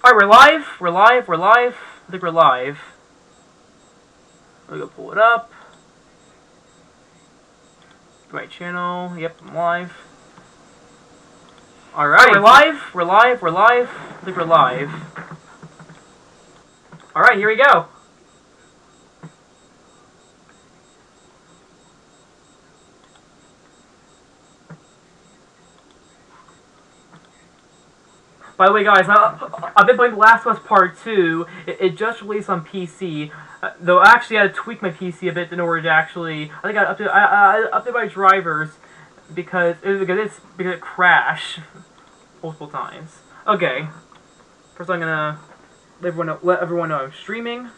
Alright, we're live. We're live. We're live. I think we're live. Let me go pull it up. Right channel. Yep, I'm live. Alright, we're live. We're live. We're live. I think we're live. Alright, here we go. By the way, guys, I've been playing The Last of Us Part 2. It just released on PC. Though I actually had to tweak my PC a bit in order to actually... I think I updated my drivers because it crashed multiple times. Okay. First I'm gonna let everyone know I'm streaming.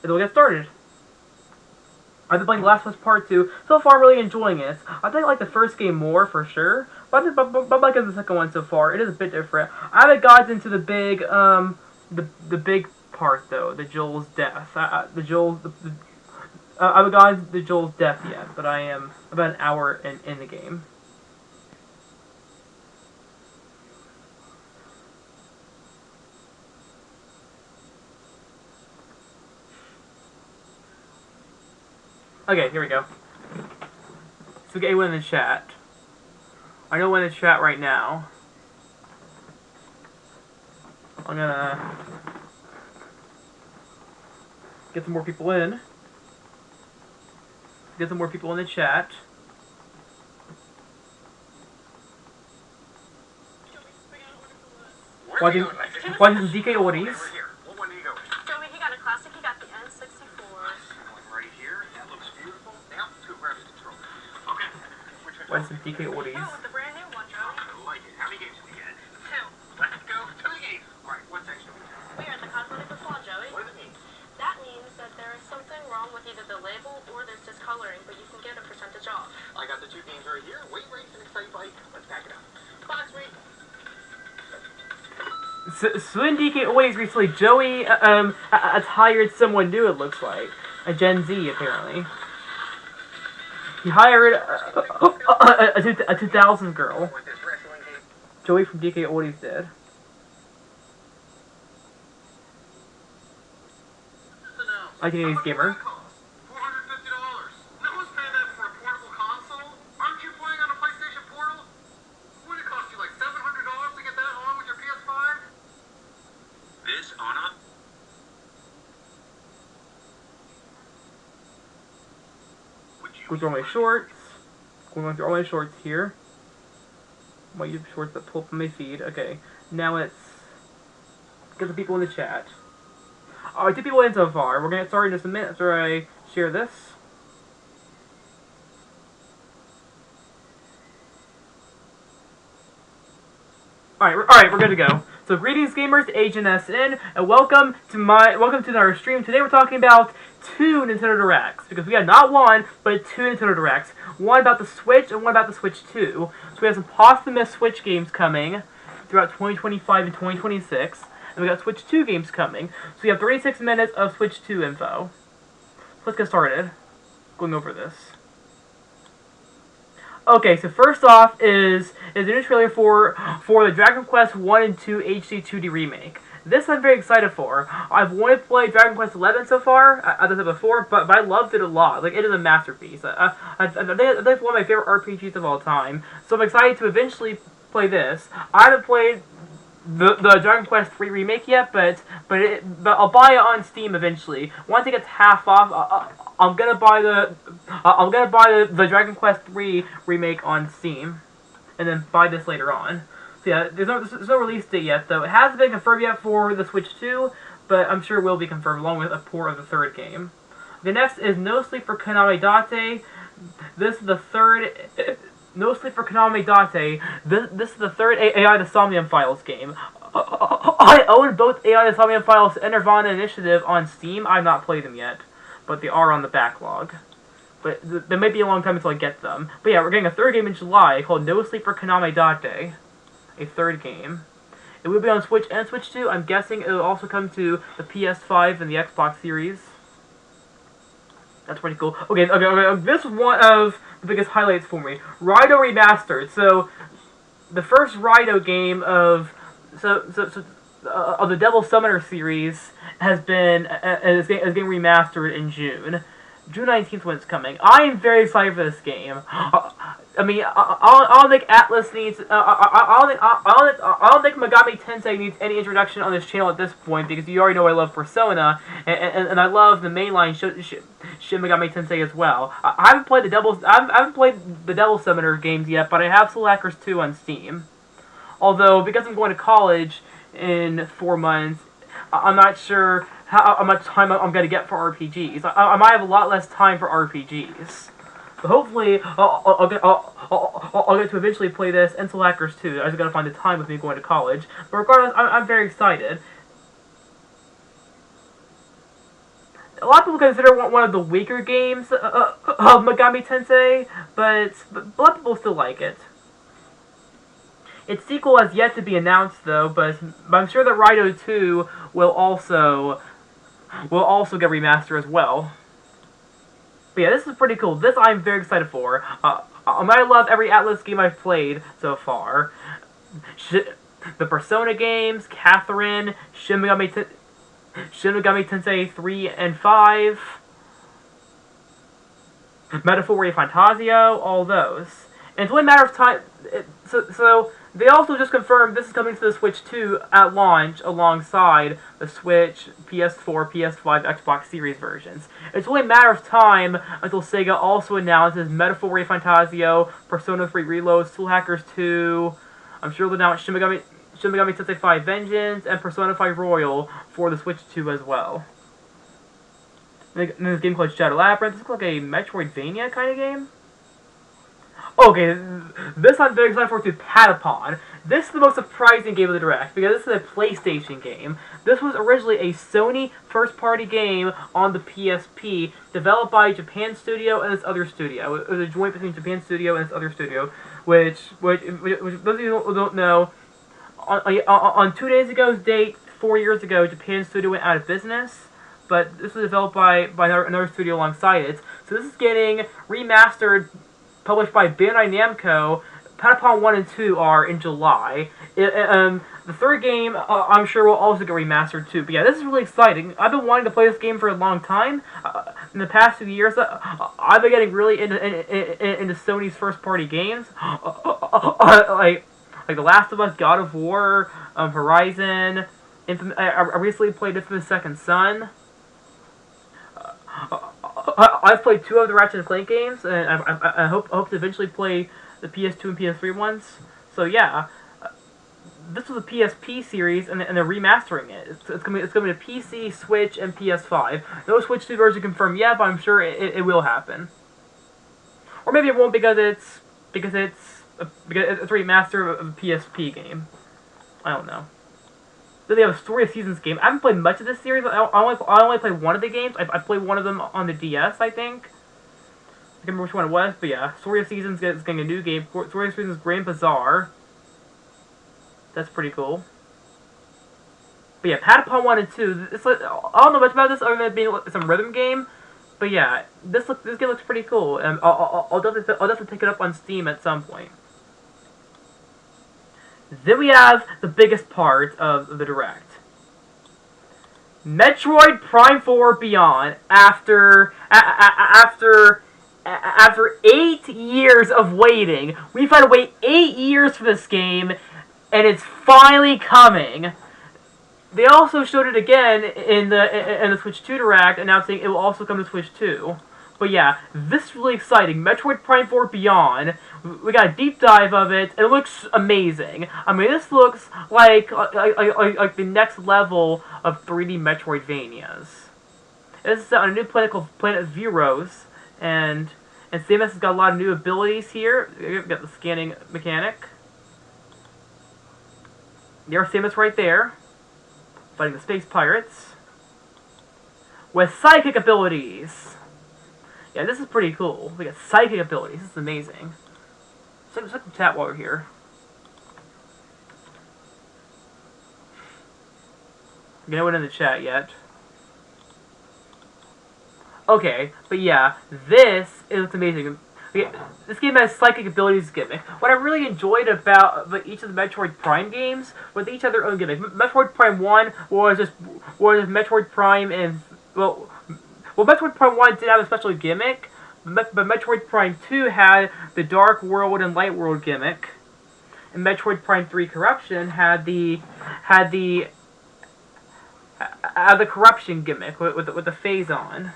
And we'll get started. I've been playing The Last of Us Part 2. So far, I'm really enjoying it. I think I like the first game more, for sure. But I'm liking the second one so far. It is a bit different. I haven't gotten into the big, the big part, though. The Joel's death. I haven't gotten to Joel's death yet, but I am about an hour in the game. Okay, here we go. So we get anyone in the chat. I know one in the chat right now. I'm gonna get some more people in. Get some more people in the chat. Watching some DK Oldies. Watching some DK Oldies. Oh, the brand new one, Joe. I like it. How many games do we get? 2. Let's go 2 games. Alright, what section are we in? We are at the cosmetic flaw, Joey. What does it mean? That means that there is something wrong with either the label or there's discoloring, but you can get a percentage off. I got the 2 games right here. Weight Race and Excite Bike. Let's pack it up. Box read. So in DK Oldies recently, Joey hired someone new, it looks like. A Gen Z, apparently. He hired a 2000 girl. Joey from DK Oldies did. I can use gamer. Going through all my shorts. Going through all my shorts here. My YouTube shorts that pull up on my feed. Okay, now it's get the people in the chat. Alright, 2 people in so far. We're gonna get started in just a minute after I share this. Alright, we're good to go. So greetings gamers, Agent SN, and welcome to our stream. Today we're talking about 2 Nintendo Directs, because we have not 1, but 2 Nintendo Directs. One about the Switch and one about the Switch 2. So we have some posthumous Switch games coming throughout 2025 and 2026, and we got Switch 2 games coming. So we have 36 minutes of Switch 2 info. So let's get started going over this. Okay, so first off is the new trailer for the Dragon Quest 1 and 2 HD 2D remake. This I'm very excited for. I've wanted to play Dragon Quest 11 so far, as I said before, but I loved it a lot. Like, it is a masterpiece. I think it's one of my favorite RPGs of all time, so I'm excited to eventually play this. I haven't played the Dragon Quest 3 remake yet, but I'll buy it on Steam eventually. Once it gets half off, I'm gonna buy the Dragon Quest 3 remake on Steam, and then buy this later on. So yeah, there's no release date yet, though. It hasn't been confirmed yet for the Switch 2, but I'm sure it will be confirmed along with a port of the 3rd game. The next is No Sleep for Konami Date. This is the 3rd. No Sleep for Konami Date. This is the 3rd AI the Somnium Files game. I own both AI the Somnium Files and Nirvana Initiative on Steam. I've not played them yet, but they are on the backlog. But there may be a long time until I get them. But yeah, we're getting a 3rd game in July called No Sleep for Konami Date. A 3rd game. It will be on Switch and Switch 2. I'm guessing it will also come to the PS5 and the Xbox Series. That's pretty cool. Okay, this is one of the biggest highlights for me. Raidou Remastered. So, the first Raidou game of the Devil Summoner series is getting remastered in June. June 19th when it's coming. I am very excited for this game. I mean, I don't think Atlas needs. I don't think Megami Tensei needs any introduction on this channel at this point because you already know I love Persona and I love the mainline Shin Megami Tensei as well. I haven't played the Devil Summoner games yet, but I have Soul Hackers 2 on Steam. Although because I'm going to college in 4 months, I'm not sure how much time I'm going to get for RPGs. I might have a lot less time for RPGs. But hopefully, I'll get to eventually play this and Soul Hackers 2. I just got to find the time with me going to college. But regardless, I'm very excited. A lot of people consider it one of the weaker games of Megami Tensei, but a lot of people still like it. Its sequel has yet to be announced, though, but I'm sure that Raito 2 will also get remastered as well. But yeah, this is pretty cool. This I'm very excited for. I love every Atlas game I've played so far. The Persona games, Catherine, Shin Megami Tensei 3 and 5, Metaphor Fantasio, all those. And it's only a matter of time. So they also just confirmed this is coming to the Switch 2 at launch alongside the Switch, PS4, PS5, Xbox Series versions. It's only a matter of time until Sega also announces Metaphor Fantasio, Persona 3 Reload, Soul Hackers 2. I'm sure they'll announce Shin Megami Tensei 5 Vengeance and Persona 5 Royal for the Switch 2 as well. And this game called Shadow Labyrinth. This looks like a Metroidvania kind of game. Okay, this I'm very excited for too, Patapon. This is the most surprising game of the Direct, because this is a PlayStation game. This was originally a Sony first-party game on the PSP, developed by Japan Studio and this other studio. It was a joint between Japan Studio and this other studio, which those of you who don't know, on 2 days ago's date, 4 years ago, Japan Studio went out of business, but this was developed by another studio alongside it. So this is getting remastered, published by Bandai Namco. Patapon 1 and 2 are in July. The third game, I'm sure, will also get remastered too. But yeah, this is really exciting. I've been wanting to play this game for a long time. In the past few years, I've been getting really into Sony's first-party games. Like The Last of Us, God of War, Horizon. I recently played Infamous Second Son. I've played 2 of the Ratchet & Clank games, and I hope to eventually play the PS2 and PS3 ones. So yeah, this was a PSP series, and they're remastering it. It's going to be a PC, Switch, and PS5. No Switch 2 version confirmed yet, but I'm sure it will happen. Or maybe it won't because it's a remaster of a PSP game. I don't know. Then they have a Story of Seasons game. I haven't played much of this series. I only played one of the games. I played one of them on the DS, I think. I can't remember which one it was, but yeah. Story of Seasons is getting a new game. Story of Seasons Grand Bazaar. That's pretty cool. But yeah, Patapon 1 and 2. I don't know much about this other than it being some rhythm game. But yeah, this game looks pretty cool. And I'll definitely pick it up on Steam at some point. Then we have the biggest part of the Direct. Metroid Prime 4 Beyond, after 8 years of waiting. We've had to wait 8 years for this game, and it's finally coming. They also showed it again in the Switch 2 Direct, announcing it will also come to Switch 2. But yeah, this is really exciting. Metroid Prime 4 Beyond. We got a deep dive of it. It looks amazing. I mean, this looks like the next level of 3D Metroidvanias. This is on a new planet called Planet Veros, and Samus has got a lot of new abilities here. We've got the scanning mechanic. There's Samus right there, fighting the space pirates with psychic abilities. Yeah, this is pretty cool. We got psychic abilities. This is amazing. Check the chat while we're here. No one in the chat yet. Okay, but yeah, this is amazing. This game has psychic abilities gimmick. What I really enjoyed about each of the Metroid Prime games was each had their own gimmick. Metroid Prime 1 was just Metroid Prime and Metroid Prime 1 did have a special gimmick, but Metroid Prime 2 had the Dark World and Light World gimmick, and Metroid Prime 3 Corruption had the corruption gimmick with the Phazon.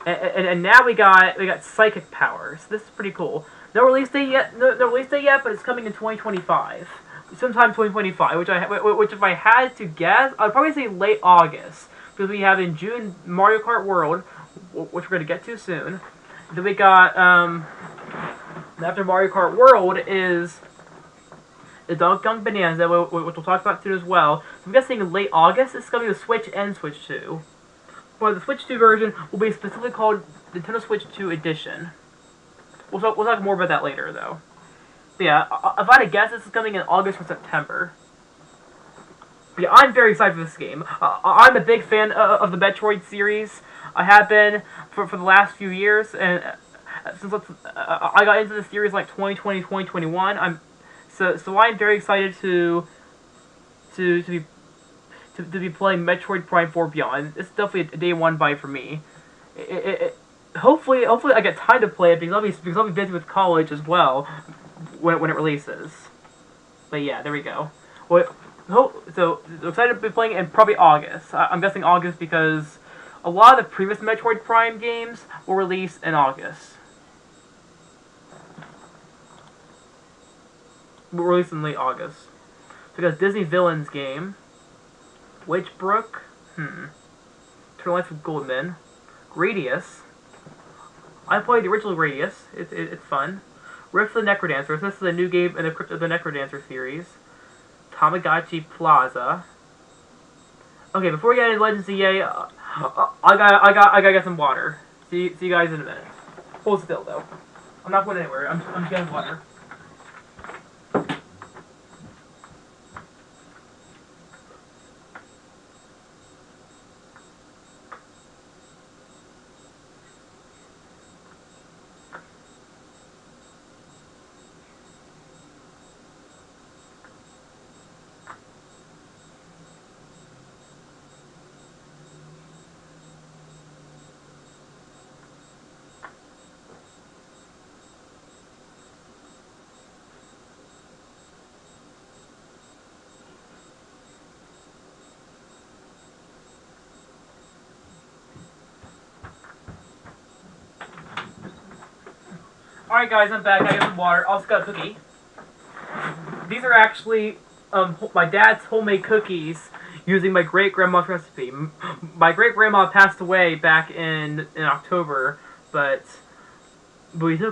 And now we got psychic powers. This is pretty cool. No release date yet. No release date yet, but it's coming in 2025, sometime 2025. Which if I had to guess, I'd probably say late August, because we have in June Mario Kart World, which we're gonna get to soon. Then we got after Mario Kart World is the Donkey Kong Bonanza, which we'll talk about soon as well. So I'm guessing late August. It's gonna be the Switch and Switch 2. But the Switch 2 version will be specifically called Nintendo Switch 2 Edition. We'll talk more about that later, though. But yeah, if I had to guess, this is coming in August or September. But yeah, I'm very excited for this game. I'm a big fan of the Metroid series. I have been for the last few years, and since I got into the series like 2020, 2021, so I'm very excited to be playing Metroid Prime 4 Beyond. It's definitely a day one buy for me. Hopefully I get time to play it because I'll be busy with college as well when it releases. But yeah, there we go. So excited to be playing it in probably August. I'm guessing August because a lot of the previous Metroid Prime games will release in August. Will release in late August. So we got Disney Villains game. Witchbrook, Eternal Life of Goldman, Gradius. I played the original Gradius. It's fun. Rift of the Necrodancer. This is a new game in the Crypt of the Necrodancer series. Tamagotchi Plaza. Okay, before we get into Legends EA, I gotta get some water. See you guys in a minute. Hold still though. I'm not going anywhere. I'm just getting water. Alright guys, I'm back. I got some water. Also got a cookie. These are actually my dad's homemade cookies using my great-grandma's recipe. My great-grandma passed away back in October, but lots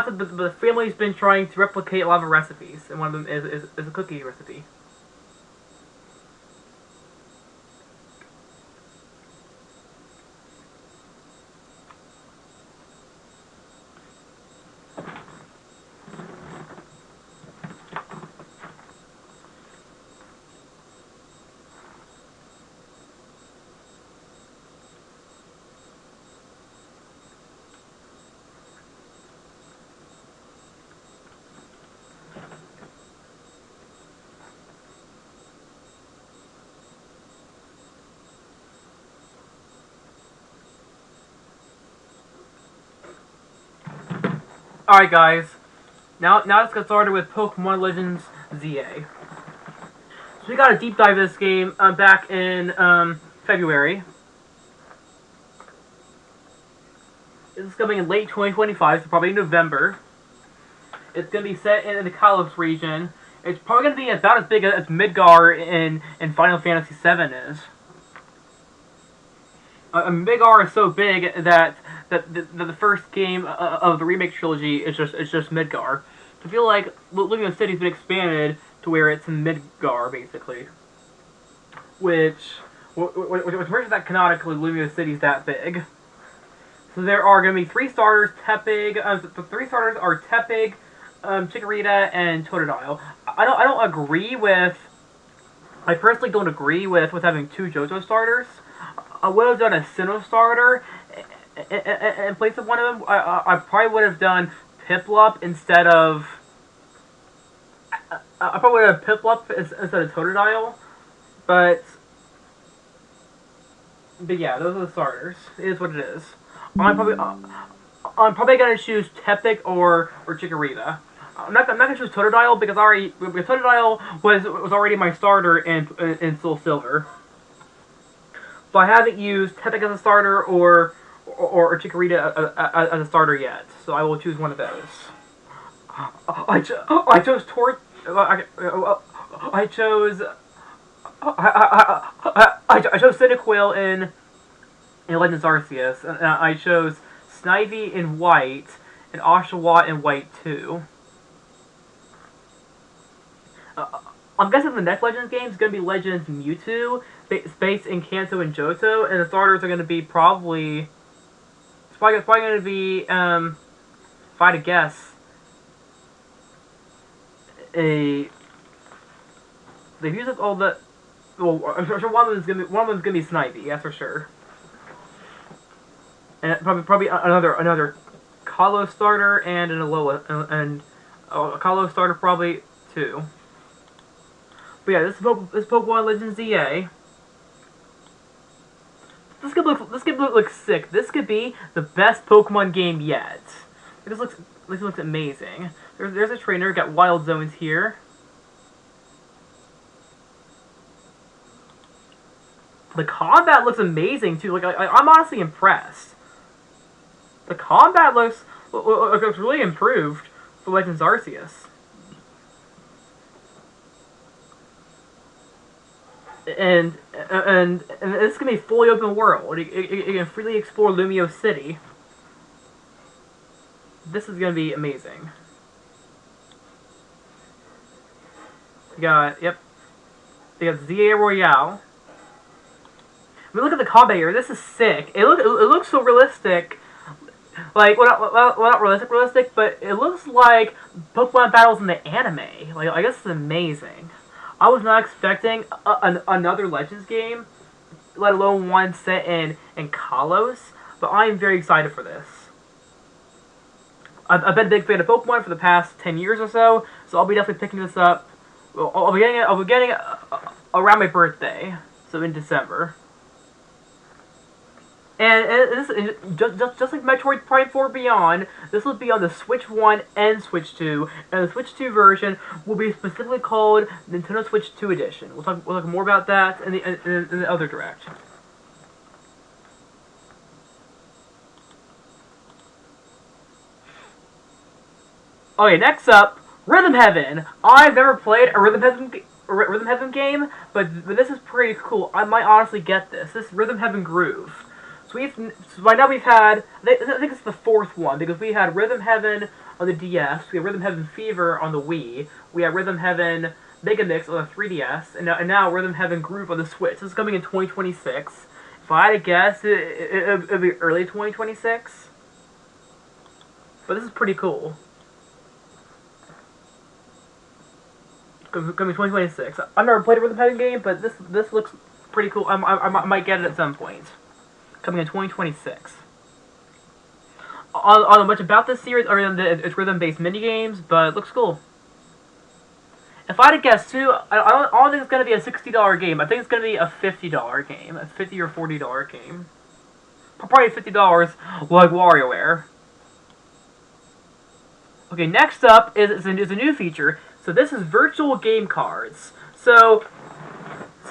of the family's been trying to replicate a lot of her recipes, and one of them is a cookie recipe. Alright guys, now let's get started with Pokemon Legends ZA. So we got a deep dive of this game back in February. This is coming in late 2025, so probably November. It's going to be set in the Kalos region. It's probably going to be about as big as Midgar in Final Fantasy VII is. Midgar is so big that the first game of the remake trilogy is just Midgar. I feel like Lumia City's been expanded to where it's in Midgar basically, which means that canonically Lumia City's that big. So there are going to be 3 starters: Tepig. The 3 starters are Tepig, Chikorita, and Totodile. I personally don't agree with having 2 JoJo starters. I would have done a Sinnoh starter in place of one of them, I probably would have done Piplup instead of. I probably would have Piplup instead of Totodile, but yeah, those are the starters. It is what it is. I'm probably gonna choose Tepig or Chikorita. I'm not gonna choose Totodile because Totodile was already my starter in Soul Silver. So I haven't used Tepig as a starter or Chikorita as a starter yet. So I will choose one of those. I chose Tor. I chose. I chose Cyndaquil in Legends Arceus, and I chose Snivy in White and Oshawott in White too. I'm guessing the next Legends game is going to be Legends Mewtwo, based in Kanto and Johto, and the starters are going to be probably. It's probably going to be, if I had to guess, the use of all the. Well, I'm sure one of them's gonna be Snivy, that's for sure. And probably another Kalos starter and an Alola and a Kalos starter probably too. But yeah, this Pokemon Legends ZA. This could look sick. This could be the best Pokemon game yet. This looks amazing. There's a trainer. Got Wild Zones here. The combat looks amazing too. Like I'm honestly impressed. The combat looks really improved for Legends Arceus. And this is gonna be fully open world. You can freely explore Lumio City. This is gonna be amazing. We got ZA Royale. I mean, look at the combat here. This is sick. It looks so realistic. Like, well, not realistic, but it looks like Pokemon battles in the anime. Like, I guess it's amazing. I was not expecting another Legends game, let alone one set in Kalos, but I am very excited for this. I've been a big fan of Pokemon for the past 10 years or so, so I'll be definitely picking this up. I'll be getting it around my birthday, so in December. And this, just like Metroid Prime 4 Beyond, this will be on the Switch 1 and Switch 2, and the Switch 2 version will be specifically called Nintendo Switch 2 Edition. We'll talk more about that in the other Direct. Okay, next up, Rhythm Heaven. I've never played a Rhythm Heaven game, but this is pretty cool. I might honestly get this. This Rhythm Heaven Groove. So by now we've had, I think it's the fourth one, because we had Rhythm Heaven on the DS, we had Rhythm Heaven Fever on the Wii, we had Rhythm Heaven Mega Mix on the 3DS, and now Rhythm Heaven Groove on the Switch. This is coming in 2026. If I had to guess, it'd be early 2026. But this is pretty cool. Coming 2026. I've never played a Rhythm Heaven game, but this looks pretty cool. I might get it at some point. Coming in 2026. I don't know much about this series, other than it's rhythm-based minigames, but it looks cool. If I had to guess, too, I don't think it's going to be a $60 game. I think it's going to be a $50 game. A $50 or $40 game. Probably $50 like WarioWare. Okay, next up is a new feature. So this is virtual game cards. So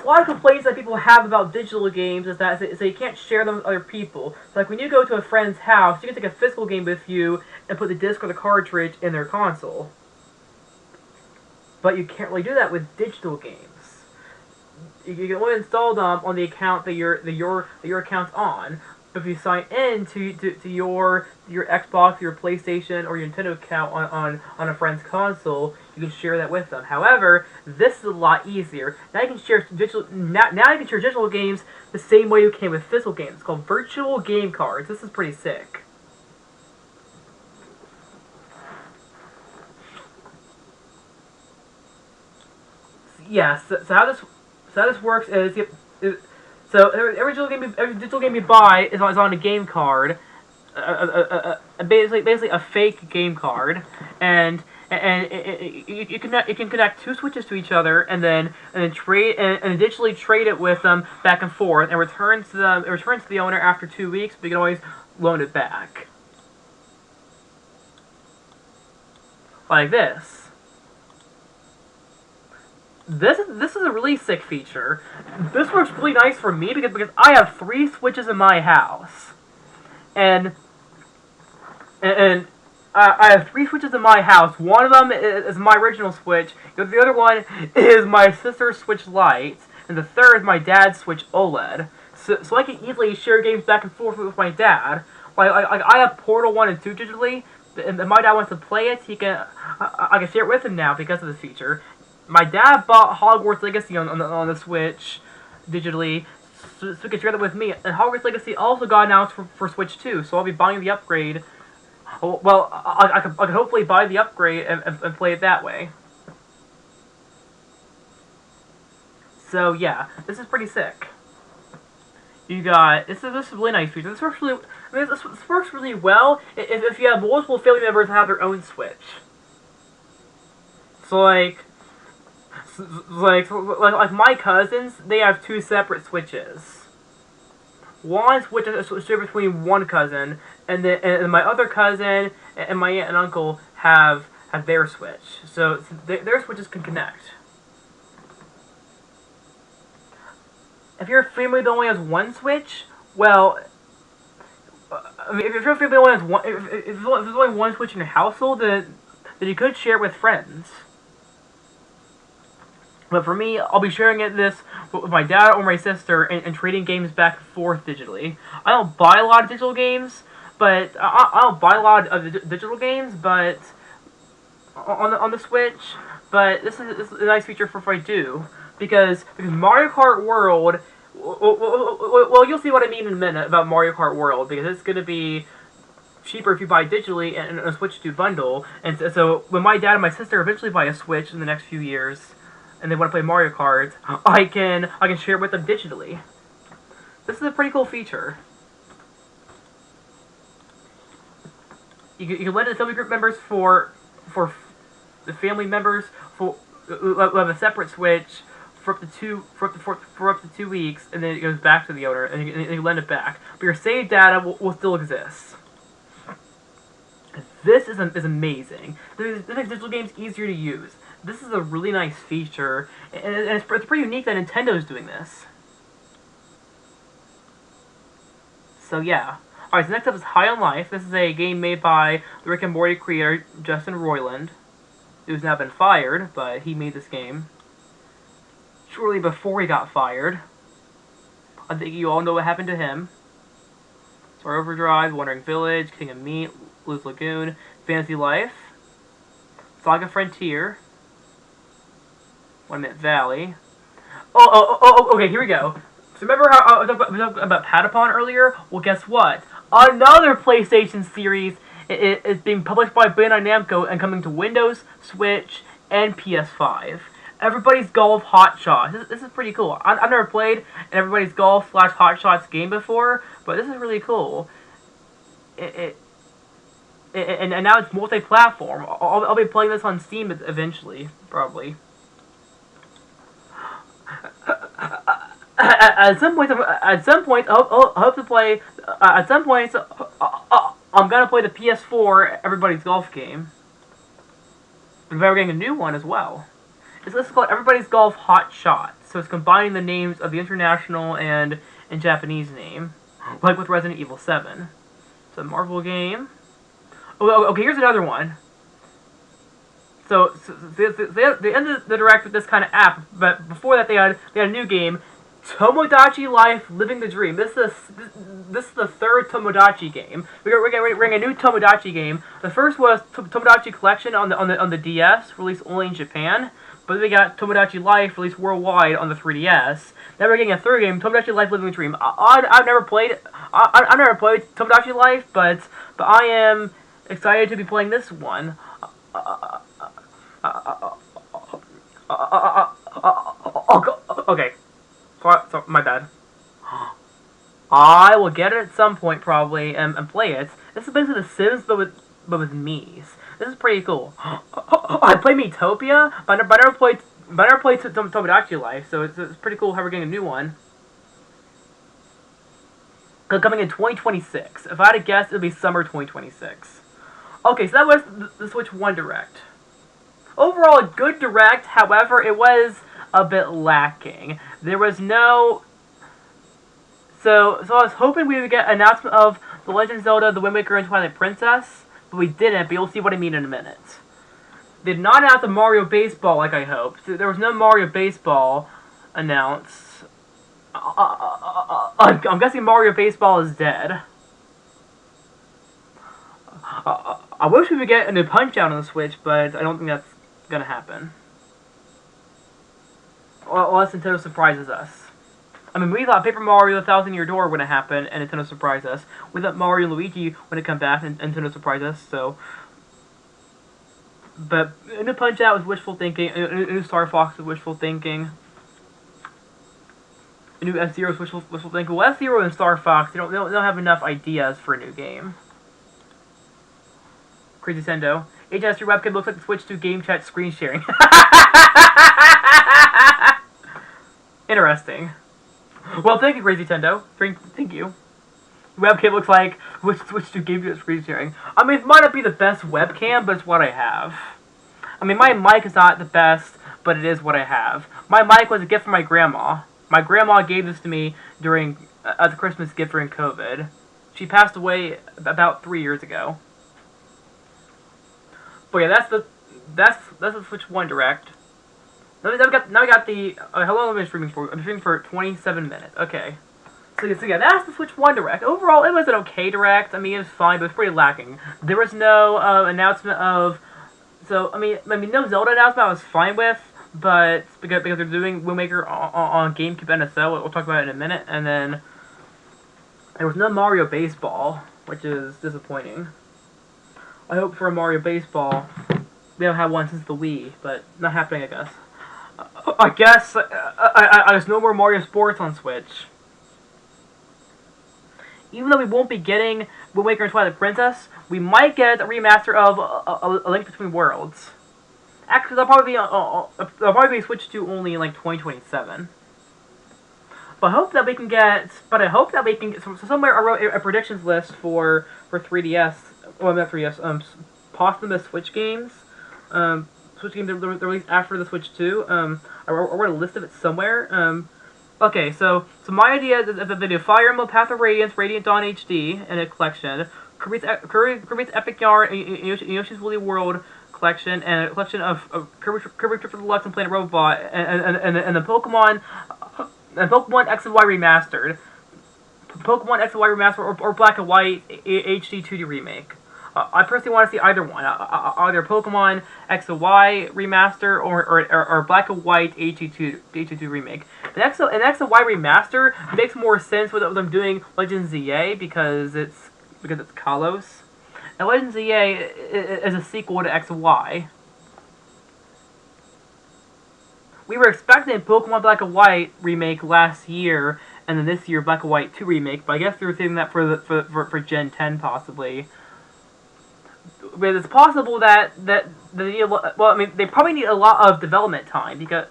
a lot of complaints that people have about digital games is that you can't share them with other people. So like when you go to a friend's house, you can take a physical game with you and put the disc or the cartridge in their console. But you can't really do that with digital games. You can only install them on the account that your account's on. But if you sign in to your Xbox, your PlayStation, or your Nintendo account on a friend's console, you can share that with them. However, this is a lot easier. Now you can share digital games the same way you can with physical games. It's called virtual game cards. This is pretty sick. Yeah. So how this works is. So every digital game you buy is on a game card, basically a fake game card, and you can connect two switches to each other, and then trade and digitally trade it with them back and forth, and return to the owner after 2 weeks. But you can always loan it back, like this. This is a really sick feature. This works really nice for me because I have 3 switches in my house, and I have 3 switches in my house. One of them is my original Switch. The other one is my sister's Switch Lite, and the third is my dad's Switch OLED. So I can easily share games back and forth with my dad. Like I have Portal 1 and 2 digitally, and if my dad wants to play it, I can share it with him now because of this feature. My dad bought Hogwarts Legacy on the Switch digitally, so he can share that with me. And Hogwarts Legacy also got announced for Switch 2, so I'll be buying the upgrade. Well, I could hopefully buy the upgrade and play it that way. So yeah, this is pretty sick. You got this is a really nice feature. This works really well if you have multiple family members that have their own Switch. So like my cousins, they have 2 separate Switches. One Switch is shared between one cousin, and my other cousin and my aunt and uncle have their Switch. So their Switches can connect. If you're a family that only has one Switch, well, I mean, if you're a family that only has one, if there's only one Switch in your household, then you could share it with friends. But for me, I'll be sharing this with my dad or my sister and trading games back and forth digitally. I don't buy a lot of digital games, but on the Switch. But this is a nice feature for if I do, because Mario Kart World. Well, you'll see what I mean in a minute about Mario Kart World, because it's going to be cheaper if you buy digitally and a Switch 2 bundle. And so when my dad and my sister eventually buy a Switch in the next few years, and they want to play Mario Kart, I can share it with them digitally. This is a pretty cool feature. You can let the family group members for the family members who have a separate Switch for up to 2 weeks, and then it goes back to the owner, and you lend it back. But your saved data will still exist. This is amazing. This makes digital games easier to use. This is a really nice feature, and it's pretty unique that Nintendo's doing this. So yeah. Alright, so next up is High on Life. This is a game made by the Rick and Morty creator, Justin Roiland, who's now been fired, but he made this game shortly before he got fired. I think you all know what happened to him. Star Overdrive, Wandering Village, King of Meat, Blues Lagoon, Fantasy Life, Saga Frontier, 1 Minute Valley. Okay, here we go. So remember how I was talking about Patapon earlier? Well, guess what? Another PlayStation series is being published by Bandai Namco and coming to Windows, Switch, and PS5. Everybody's Golf Hot Shots. This is pretty cool. I've never played an Everybody's Golf / Hot Shots game before, but this is really cool. And now it's multi-platform. I'll be playing this on Steam eventually, probably. At some point, I hope to play. At some point, I'm gonna play the PS4 Everybody's Golf game. But we're getting a new one as well. This is called Everybody's Golf Hot Shot. So it's combining the names of the international and Japanese name, like with Resident Evil 7. It's a Marvel game. Okay, here's another one. So they ended the direct with this kind of app, but before that they had a new game, Tomodachi Life Living the Dream. This is the third Tomodachi game. We're getting a new Tomodachi game. The first was Tomodachi Collection on the DS, released only in Japan. But then we got Tomodachi Life, released worldwide on the 3DS. Now we're getting a third game, Tomodachi Life Living the Dream. I've never played Tomodachi Life, but I am excited to be playing this one. Okay. So, my bad. I will get it at some point, probably, and play it. This is basically The Sims, but with Mii's. This is pretty cool. I played Miitopia, but I never played Tomodachi Life, so it's pretty cool how we're getting a new one. Coming in 2026. If I had to guess, it'll be summer 2026. Okay, so that was the Switch 1 Direct. Overall, a good Direct, however, it was a bit lacking. There was no... So I was hoping we would get an announcement of The Legend of Zelda, The Wind Waker, and Twilight Princess, but we didn't, but you'll see what I mean in a minute. They did not announce the Mario Baseball like I hoped. There was no Mario Baseball announced. I'm guessing Mario Baseball is dead. I wish we would get a new Punch-Out on the Switch, but I don't think that's gonna happen. Unless Nintendo surprises us. I mean, we thought Paper Mario: The Thousand Year Door would happen, and Nintendo surprised us. We thought Mario and Luigi would come back, and Nintendo surprised us, so... But a new Punch-Out was wishful thinking, a new Star Fox was wishful thinking. A new F-Zero is wishful thinking. Well, F-Zero and Star Fox, they don't have enough ideas for a new game. Crazy Sendo. HS, your webcam looks like the Switch 2 game chat screen sharing. Interesting. Well, thank you, Crazy Tendo. Thank you. Webcam looks like Switch 2 game chat screen sharing. I mean, it might not be the best webcam, but it's what I have. I mean, my mic is not the best, but it is what I have. My mic was a gift from my grandma. My grandma gave this to me during as a Christmas gift during COVID. She passed away about 3 years ago. But yeah, that's the Switch 1 Direct. Now we got the how long have I been streaming for? I'm streaming for 27 minutes. Okay. So yeah, that's the Switch 1 Direct. Overall, it was an okay Direct. I mean, it was fine, but it was pretty lacking. There was no announcement of. So I mean, no Zelda announcement I was fine with, but because they're doing Wind Waker on GameCube NSO, we'll talk about it in a minute, and then there was no Mario Baseball, which is disappointing. I hope for a Mario Baseball. We haven't had one since the Wii, but not happening, I guess. I guess there's no more Mario Sports on Switch. Even though we won't be getting Wind Waker and Twilight Princess, we might get a remaster of A Link Between Worlds. Actually, they'll probably be Switch 2 only in like 2027. But I hope that we can get. So somewhere I wrote a predictions list for 3DS. Well, not 3DS. Posthumous Switch games. Switch games that were released after the Switch 2. I wrote a list of it somewhere. Okay, so my idea is that they do Fire Emblem Path of Radiance, Radiant Dawn HD in a collection, Kirby's Epic Yarn, Yoshi's Woolly World collection, and a collection of Kirby Triple Deluxe and Planet Robot, and the Pokemon X and Y Remastered, Pokemon X and Y Remastered, or Black and White HD 2D Remake. I personally want to see either one, either Pokemon X and Y Remaster or Black and White HD2 Remake. An X and Y Remaster makes more sense with them doing Legends ZA because it's Kalos, and Legends ZA is a sequel to X and Y. We were expecting Pokemon Black and White remake last year, and then this year Black and White 2 remake, but I guess they were saving that for Gen 10 possibly. But it's possible that they probably need a lot of development time because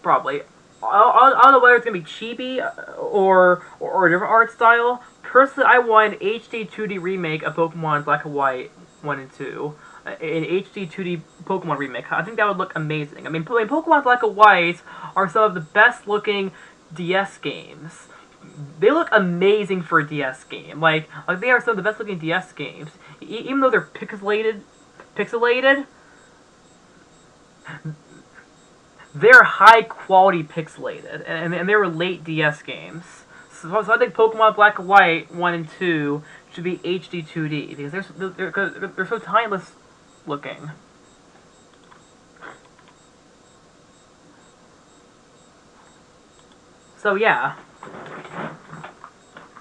probably I don't know whether it's gonna be chibi or a different art style. Personally, I want an HD 2D remake of Pokemon Black and White 1 and 2. An HD 2D Pokemon remake. I think that would look amazing. I mean, Pokemon Black and White are some of the best looking DS games. They look amazing for a DS game. Like they are some of the best looking DS games. Even though they're pixelated, they're high quality pixelated, and they were late DS games. So I think Pokemon Black and White 1 and 2 should be HD 2D because they're so timeless looking. So yeah.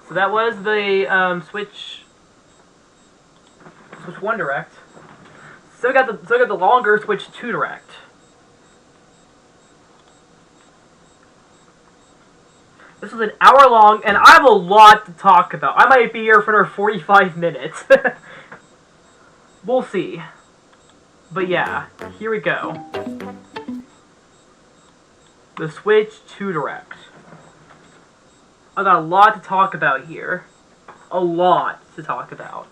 So that was the Switch 1 Direct. So we got the longer Switch 2 Direct. This was an hour long, and I have a lot to talk about. I might be here for another 45 minutes. We'll see. But yeah, here we go. The Switch 2 Direct. I got a lot to talk about here. A lot to talk about.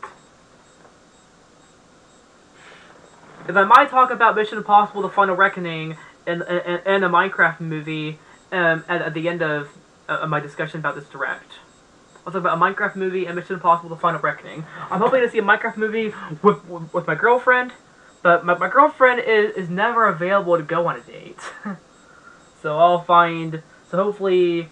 If I might talk about Mission Impossible: The Final Reckoning and a Minecraft movie at the end of my discussion about this Direct. I'll talk about a Minecraft movie and Mission Impossible: The Final Reckoning. I'm hoping to see a Minecraft movie with my girlfriend, but my girlfriend is never available to go on a date. So hopefully,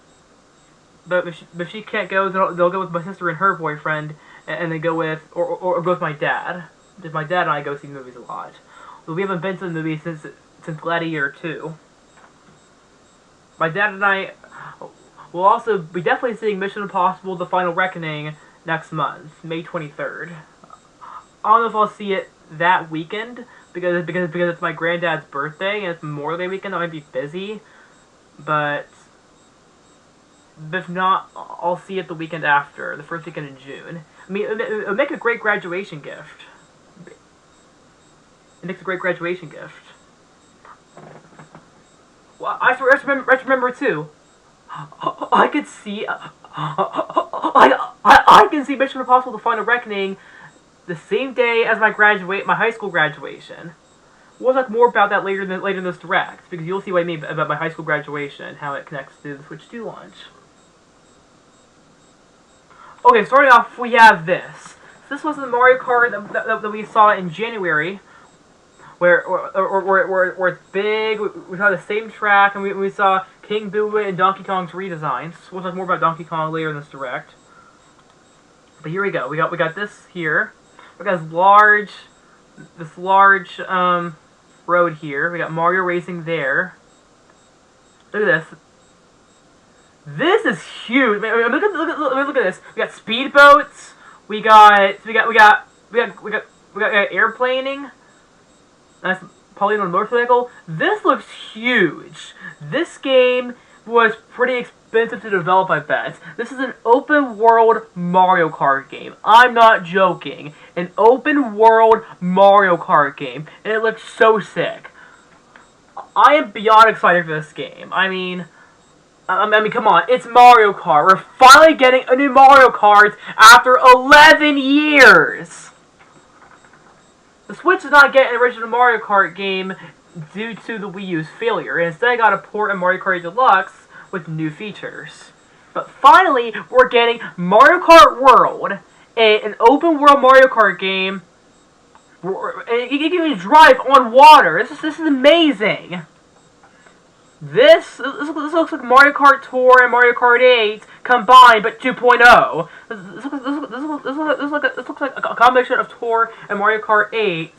but if she can't go, they'll go with my sister and her boyfriend, and then go with, or go with my dad. Because my dad and I go see movies a lot. But we haven't been to the movies since Gladiator 2. My dad and I will also be definitely seeing Mission Impossible: The Final Reckoning next month, May 23rd. I don't know if I'll see it that weekend, because it's my granddad's birthday, and it's Memorial Day weekend. I might be busy. But if not, I'll see it the weekend after, the first weekend in June. I mean, it'll make a great graduation gift. It makes a great graduation gift. Well, I remember too. I could see. I can see Mission Impossible: The Final Reckoning the same day as my high school graduation. We'll talk more about that later in this Direct, because you'll see what I mean about my high school graduation and how it connects to the Switch 2 launch. Okay, starting off, we have this. This was the Mario Kart that we saw in January, where it's big. We saw the same track, and we saw King Boo and Donkey Kong's redesigns. We'll talk more about Donkey Kong later in this Direct. But here we go. We got this here. We got this large road here. We got Mario Racing there. Look at this. This is huge. Look at this. We got speedboats. We got airplaning. That's probably on a motorcycle. This looks huge. This game was pretty expensive to develop, I bet. This is an open world Mario Kart game. I'm not joking. An open world Mario Kart game. And it looks so sick. I am beyond excited for this game. I mean, come on. It's Mario Kart. We're finally getting a new Mario Kart after 11 years. The Switch did not get an original Mario Kart game due to the Wii U's failure. Instead, got a port of Mario Kart Deluxe with new features. But finally, we're getting Mario Kart World, an open world Mario Kart game. You can even drive on water. This is amazing. This looks like Mario Kart Tour and Mario Kart 8 combined, but 2.0. This looks like a combination of Tour and Mario Kart 8,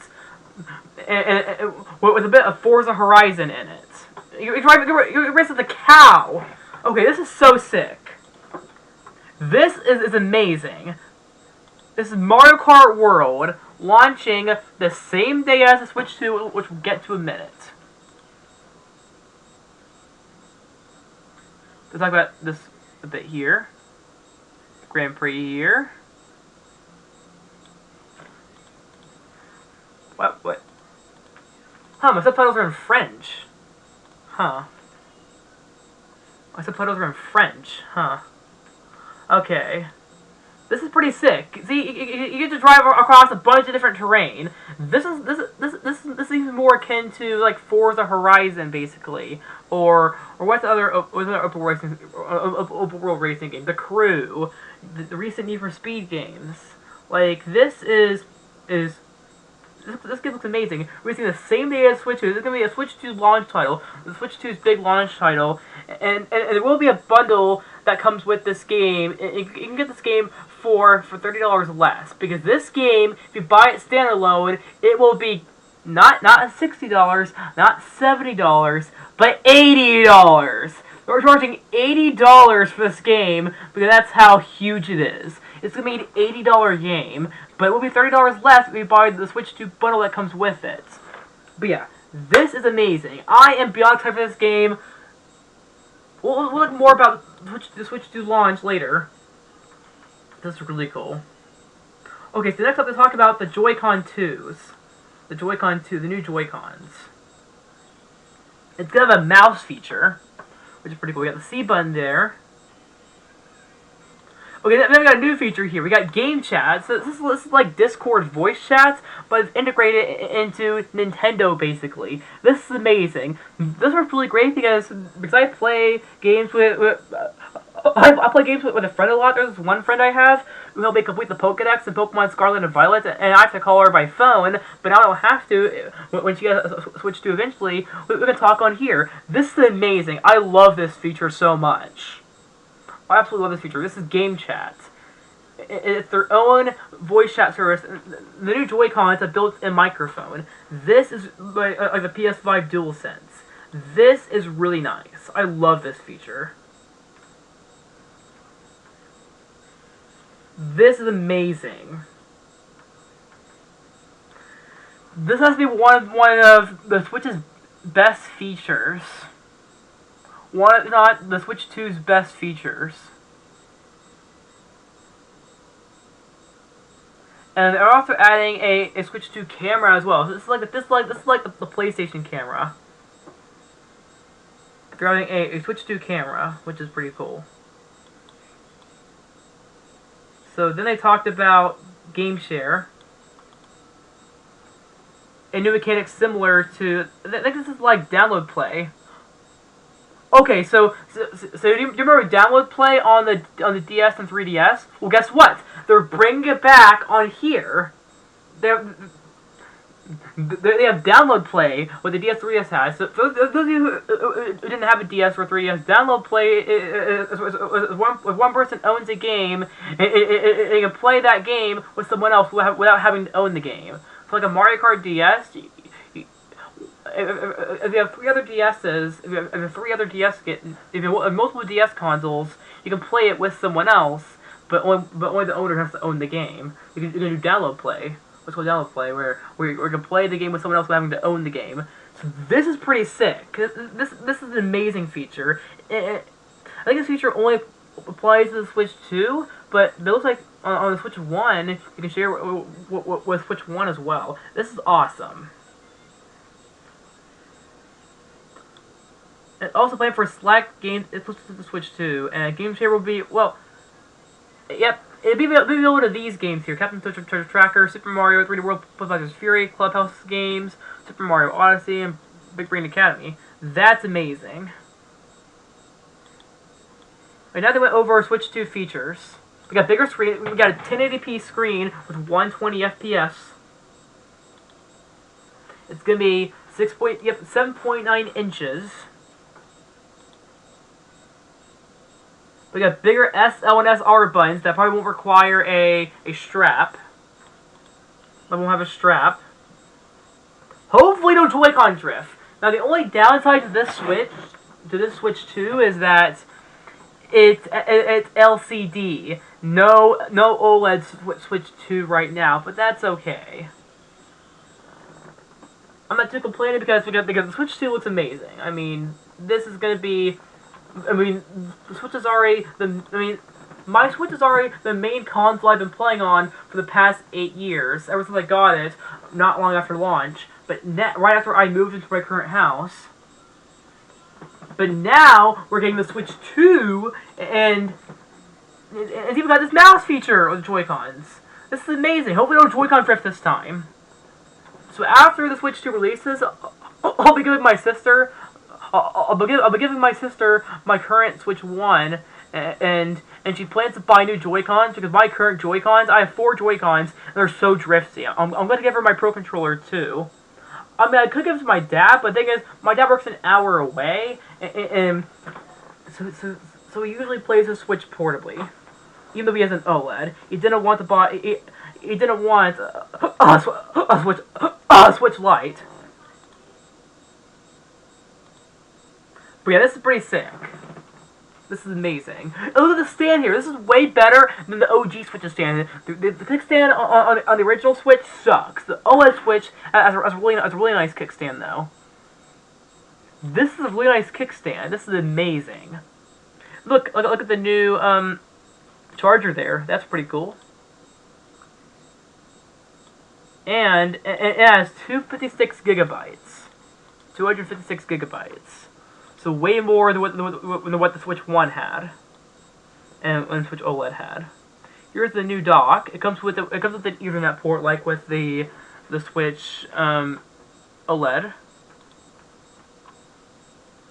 and with a bit of Forza Horizon in it. You're racing the cow. Okay, this is so sick. This is amazing. This is Mario Kart World launching the same day as the Switch 2, which we'll get to in a minute. Let's talk about this a bit here. Grand Prix here. What? Huh, my subtitles are in French. Huh. My subtitles are in French. Huh. Okay. This is pretty sick. See, you get to drive across a bunch of different terrain. This is even more akin to like Forza Horizon, basically, or what's the other open world racing game? The Crew, the recent Need for Speed games. Like this game looks amazing. We're seeing the same day as Switch 2. This is gonna be a Switch 2 launch title. The Switch 2's big launch title, and there will be a bundle that comes with this game. You can get this game for $30 less, because this game, if you buy it standalone, it will be not $60, not $70, but $80. We're charging $80 for this game because that's how huge it is. It's gonna be an $80 game, but it will be $30 less if you buy the Switch 2 bundle that comes with it. But yeah, this is amazing. I am beyond excited for this game. We'll look more about the Switch 2 launch later. This is really cool. Okay, so next up, let's talk about the Joy-Con 2s. The Joy-Con 2, the new Joy-Cons. It's gonna have a mouse feature, which is pretty cool. We got the C button there. Okay, then we got a new feature here. We got game chat. So this is like Discord voice chats, but it's integrated into Nintendo, basically. This is amazing. This works really great because I play games with I play games with a friend a lot. There's one friend I have who helped me complete the Pokedex in Pokemon Scarlet and Violet, and I have to call her by phone, but now I don't have to. When she gets Switch 2 eventually, we can talk on here. This is amazing. I love this feature so much. I absolutely love this feature. This is Game Chat. It's their own voice chat service. The new Joy-Cons have built-in microphone. This is like the PS5 DualSense. This is really nice. I love this feature. This is amazing. This has to be one of the Switch's best features. One, if not the Switch 2's best features. And they're also adding a Switch 2 camera as well. So this is like the PlayStation camera. They're adding a Switch 2 camera, which is pretty cool. So then they talked about Game Share. A new mechanic similar to, I think this is like Download Play. Okay, so do you remember Download Play on the DS and 3DS? Well, guess what? They're bringing it back on here. They have Download Play, what the DS 3DS has. So those of you who didn't have a DS or 3DS, Download Play is one person owns a game, and you can play that game with someone else without having to own the game. So like a Mario Kart DS. If you have 3 other DSs, if you have 3 other DS, if you have multiple DS consoles, you can play it with someone else, but only the owner has to own the game. You can do Download Play. What's called Download Play, where you can play the game with someone else without having to own the game. So this is pretty sick. This is an amazing feature. I think this feature only applies to the Switch 2, but it looks like on the Switch 1, you can share with Switch 1 as well. This is awesome. It's also planned for select games exclusive to the Switch 2, and Game Share will be, well, yep, it'll be available to these games here: Captain Toad Treasure Tracker, Super Mario 3D World plus Bowser's Fury, Clubhouse games, Super Mario Odyssey, and Big Brain Academy. That's amazing. Right, now they went over our Switch 2 features. We got bigger screen. We got a 1080p screen with 120 FPS. It's gonna be 7.9 inches. We got bigger S, L, and SR buttons that probably won't require a strap. That won't have a strap. Hopefully no Joy-Con drift. Now the only downside to this Switch 2 is that it's LCD. No OLED Switch 2 right now, but that's okay. I'm not too complaining because the Switch 2 looks amazing. I mean, this is gonna be. The Switch is already my Switch is already the main console I've been playing on for the past 8 years, ever since I got it, not long after launch, but right after I moved into my current house. But now, we're getting the Switch 2, and it's even got this mouse feature with the Joy-Cons. This is amazing. Hopefully no Joy-Con drift this time. So after the Switch 2 releases, I'll be giving my sister I'll be giving my sister my current Switch 1, and she plans to buy new Joy-Cons, because my current Joy-Cons, I have 4 Joy-Cons, and they're so drifty. I'm going to give her my Pro Controller, too. I mean, I could give it to my dad, but the thing is, my dad works an hour away, and so he usually plays the Switch portably. Even though he has an OLED, he didn't want to buy, he didn't want a Switch Lite. But yeah, this is pretty sick. This is amazing. And look at the stand here. This is way better than the OG Switch stand. The kickstand on the original Switch sucks. The OLED Switch has a really nice kickstand, though. This is a really nice kickstand. This is amazing. look at the new charger there. That's pretty cool. And it has 256 gigabytes. 256 gigabytes. So way more than what the Switch 1 had. And Switch OLED had. Here's the new dock. It comes with an Ethernet port like with the Switch OLED.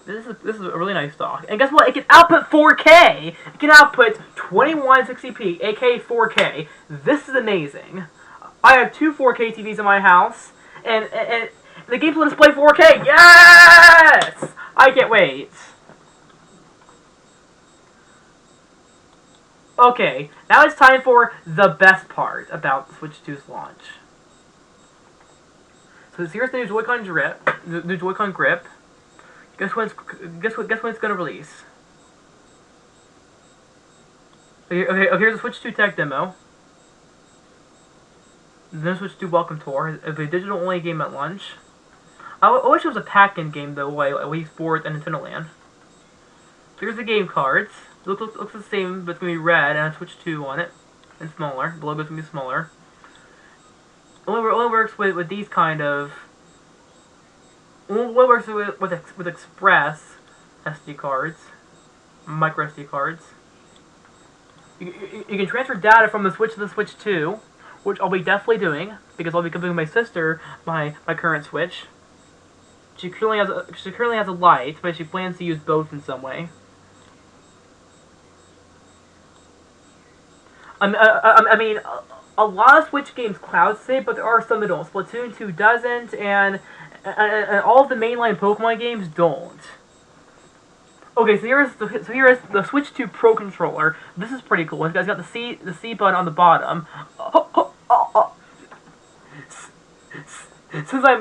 This is a really nice dock. And guess what? It can output 4K! It can output 2160p, aka 4K. This is amazing. I have two 4K TVs in my house, and the games will display 4K! Yes! I can't wait. Okay, now it's time for the best part about the Switch 2's launch. So here's the new Joy-Con grip. The new Joy-Con grip. Guess when it's gonna release. Okay, here's the Switch 2 tech demo. Then Switch 2 welcome tour. It's a digital-only game at launch. I wish it was a pack-in game though, like Wii Sports and Nintendo Land. Here's the game cards. Looks the same, but it's gonna be red and a Switch 2 on it, and smaller. The logo's gonna be smaller. Only works with these kind of. Only works with Express SD cards, micro SD cards. You can transfer data from the Switch to the Switch 2, which I'll be definitely doing because I'll be giving my sister my current Switch. She currently has a Lite, but she plans to use both in some way. I mean, a lot of Switch games cloud save, but there are some that don't. Splatoon 2 doesn't, and all of the mainline Pokemon games don't. Okay, so here is the Switch 2 Pro controller. This is pretty cool. It's got the C button on the bottom. Since I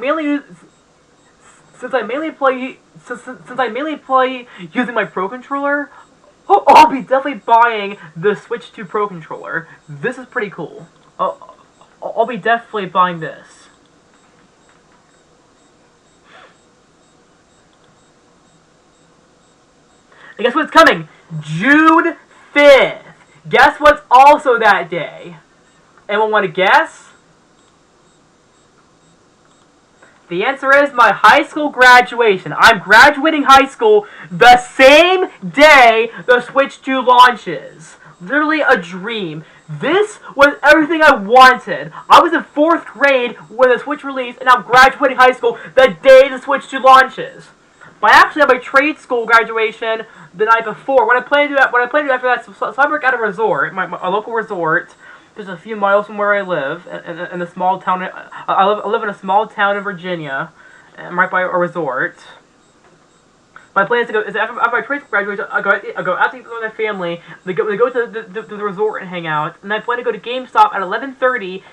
mainly play using my Pro controller, I'll be definitely buying the Switch 2 Pro controller. This is pretty cool. I'll be definitely buying this. And guess what's coming? June 5th. Guess what's also that day? Anyone want to guess? The answer is my high school graduation. I'm graduating high school the same day the Switch 2 launches. Literally a dream. This was everything I wanted. I was in 4th grade when the Switch released, and I'm graduating high school the day the Switch 2 launches. I actually had my trade school graduation the night before. What I plan to do after that, so I work at a resort, a local resort, just a few miles from where I live, in a small town. I live in a small town in Virginia, and right by a resort. My plan is to go. Is after my trade graduation, I go out to eat with my family. We go to the resort and hang out. And I plan to go to GameStop at 11:30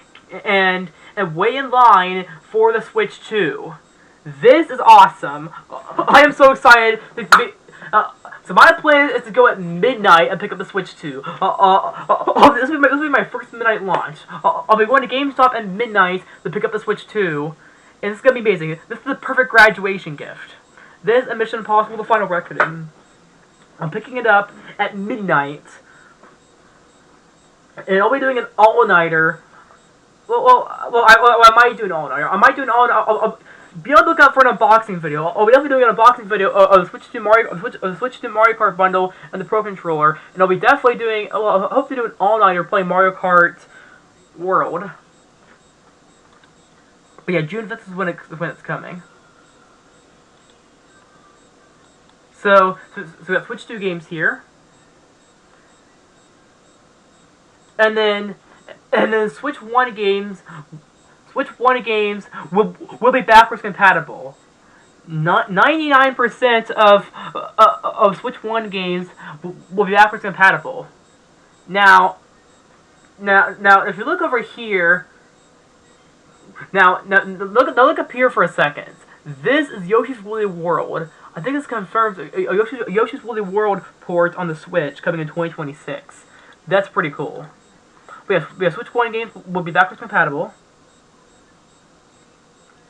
and wait in line for the Switch 2. This is awesome. I am so excited. So my plan is to go at midnight and pick up the Switch 2. This will be my first midnight launch. I'll be going to GameStop at midnight to pick up the Switch 2. And it's going to be amazing. This is the perfect graduation gift. This and Mission Impossible: The Final Reckoning. I'm picking it up at midnight. And I'll be doing an all-nighter. I might do an all-nighter. I might do an all-nighter. Be on the lookout for an unboxing video. I'll be definitely doing an unboxing video of the Switch 2 Mario Kart bundle and the Pro controller, and I'll be definitely doing. I'll hopefully do an all-nighter playing Mario Kart World. But yeah, June 5th is when it's coming. So we got Switch 2 games here, and then Switch 1 games. Switch 1 games will be backwards compatible. 99% of Switch 1 games will be backwards compatible. Now, if you look over here, now look up here for a second. This is Yoshi's Woolly World. I think this confirms a Yoshi's Woolly World port on the Switch coming in 2026. That's pretty cool. We have Switch 1 games will be backwards compatible.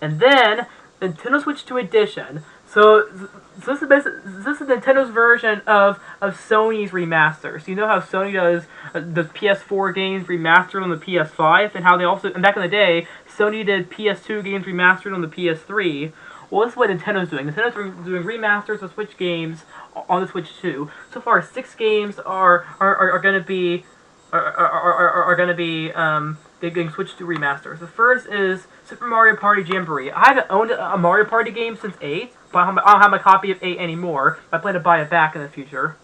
And then Nintendo Switch 2 Edition. So this is Nintendo's version of Sony's remaster. So you know how Sony does the PS4 games remastered on the PS5, and how they also, and back in the day, Sony did PS2 games remastered on the PS3. Well, this is what Nintendo's doing. Nintendo's doing remasters of Switch games on the Switch 2. So far, 6 games are going to be getting switched to remasters. The first is Super Mario Party Jamboree. I haven't owned a Mario Party game since 8, but I don't have my copy of 8 anymore. I plan to buy it back in the future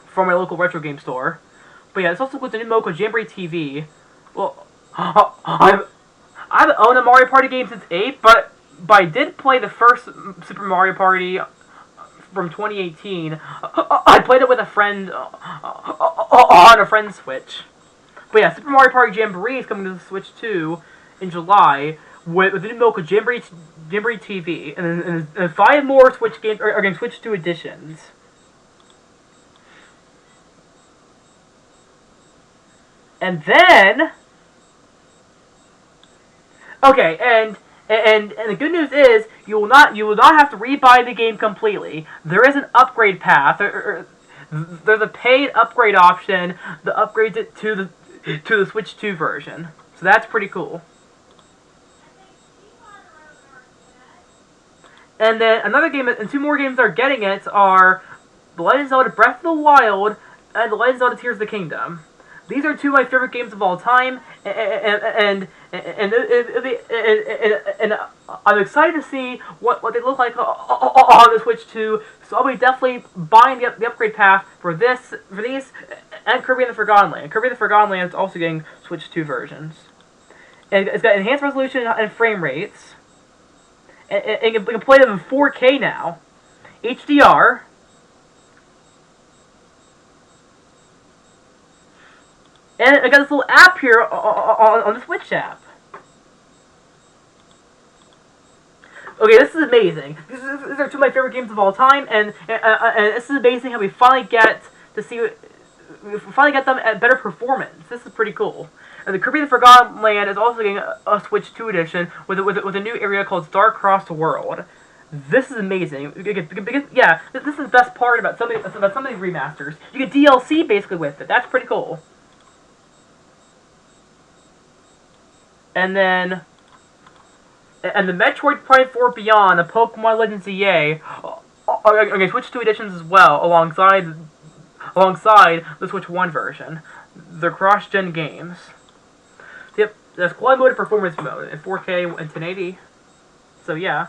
from my local retro game store. But yeah, it's also with the new Moco Jamboree TV. Well, I haven't owned a Mario Party game since 8, but I did play the first Super Mario Party from 2018. I played it with a friend on a friend's Switch. But yeah, Super Mario Party Jamboree is coming to the Switch 2 in July with the new Moco Jamboree TV, and 5 more Switch games are getting Switch 2 editions. And then, okay, and the good news is you will not have to rebuy the game completely. There is an upgrade path. There's a paid upgrade option that upgrades it to the Switch 2 version. So that's pretty cool. And then another game, and 2 more games that are getting it are The Legend of Zelda Breath of the Wild and The Legend of Zelda Tears of the Kingdom. These are 2 of my favorite games of all time, and I'm excited to see what they look like on the Switch 2. So I'll be definitely buying the upgrade path for these, and Kirby and the Forgotten Land. Kirby and the Forgotten Land is also getting Switch 2 versions. And it's got enhanced resolution and frame rates. And you can play them in 4K now. HDR. And I got this little app here on the Switch app. Okay, this is amazing. These are 2 of my favorite games of all time, and this is amazing how we finally get to see. We finally get them at better performance. This is pretty cool. And the Kirby the Forgotten Land is also getting a Switch 2 edition with a new area called Star-Crossed World. This is amazing. Because, yeah, this is the best part about some of these remasters. You get DLC basically with it. That's pretty cool. And then, and the Metroid Prime 4 Beyond and Pokemon Legends EA are going to Switch 2 editions as well, alongside the Switch 1 version. They're cross-gen games. Yep, there's quad mode and performance mode in 4K and 1080. So yeah.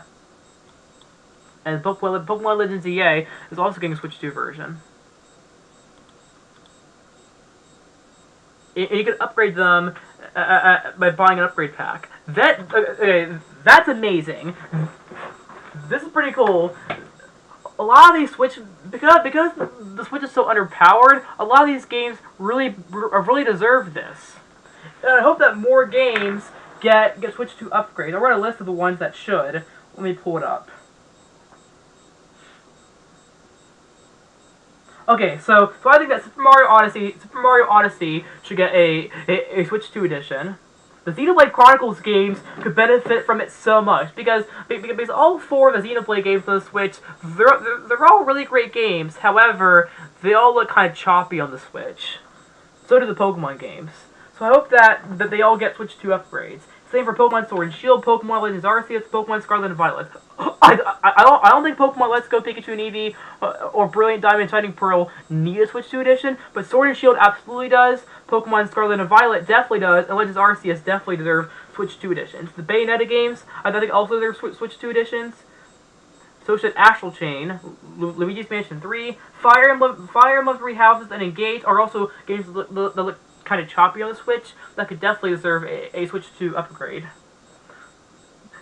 And Pokemon Legends EA is also getting a Switch 2 version. And you can upgrade them by buying an upgrade pack. That's amazing. This is pretty cool. A lot of these Switch, because the Switch is so underpowered, a lot of these games really deserve this. And I hope that more games get Switch 2 upgrades. I wrote a list of the ones that should. Let me pull it up. Okay, so I think that Super Mario Odyssey should get a Switch 2 edition. The Xenoblade Chronicles games could benefit from it so much because all 4 of the Xenoblade games on the Switch, they're all really great games. However, they all look kind of choppy on the Switch. So do the Pokemon games. So I hope that they all get Switch 2 upgrades. Same for Pokemon Sword and Shield, Pokemon Legends Arceus, Pokemon Scarlet and Violet. I don't think Pokemon Let's Go Pikachu and Eevee or Brilliant Diamond and Shining Pearl need a Switch 2 edition, but Sword and Shield absolutely does, Pokemon Scarlet and Violet definitely does, and Legends Arceus definitely deserve Switch 2 editions. The Bayonetta games, I think also deserve Switch 2 editions. So should Astral Chain, Luigi's Mansion 3, Fire Emblem 3 Houses, and Engage are also games that look kind of choppy on the Switch that could definitely deserve a Switch 2 upgrade.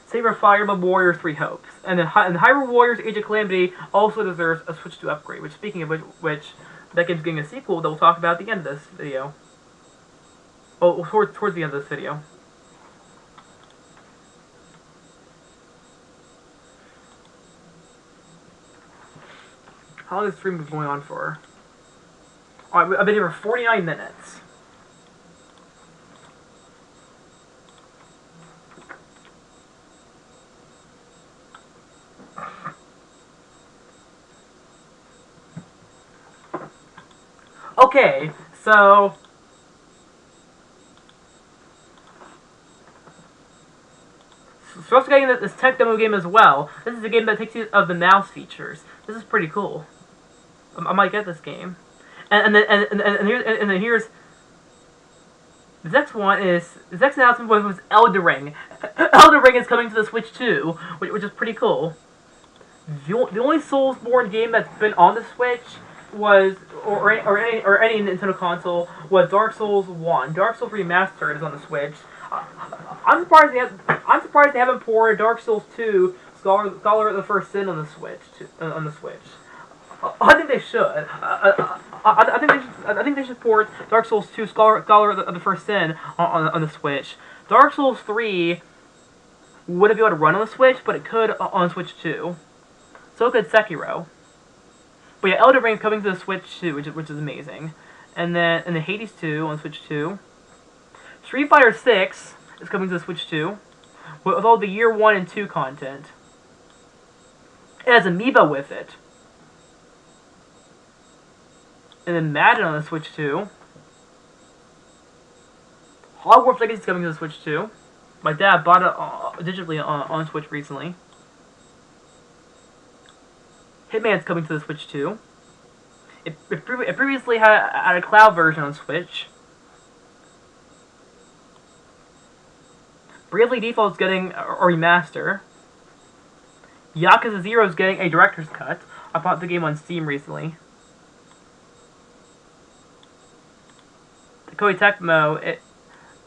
Same for Fire Emblem Warriors 3 Hopes. And then Hyrule Warriors Age of Calamity also deserves a Switch 2 upgrade, which, speaking of which that game's getting a sequel that we'll talk about at the end of this video. Oh, towards the end of this video. How long has this stream been going on for? Alright, I've been here for 49 minutes. Okay, so we're also getting this tech demo game as well. This is a game that takes you of the mouse features. This is pretty cool. I might get this game. And then here's the next one is the next announcement was Elden Ring. Elden Ring is coming to the Switch too, which is pretty cool. The only Soulsborne game that's been on the Switch was or any Nintendo console was Dark Souls 1. Dark Souls Remastered is on the Switch. I'm surprised they haven't ported Dark Souls 2 Scholar of the First Sin on the Switch. I think they should. I think they should port Dark Souls 2 Scholar of the First Sin on the Switch. Dark Souls 3 wouldn't be able to run on the Switch, but it could on Switch 2. So could Sekiro. But yeah, Elden Ring is coming to the Switch too, which is amazing. And then Hades 2 on Switch 2. Street Fighter 6 is coming to the Switch 2 with all the Year 1 and 2 content. It has Amiibo with it. And then Madden on the Switch 2. Hogwarts Legacy is coming to the Switch 2. My dad bought it digitally on Switch recently. Hitman's coming to the Switch 2. It previously had a cloud version on Switch. Bravely Default is getting a remaster. Yakuza 0 is getting a director's cut. I bought the game on Steam recently. Koei Tecmo,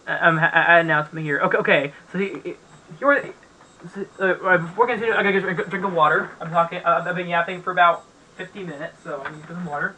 I announced me here. Okay. So before continuing, I gotta get a drink of water. I've been yapping for about 50 minutes, so I need to get some water.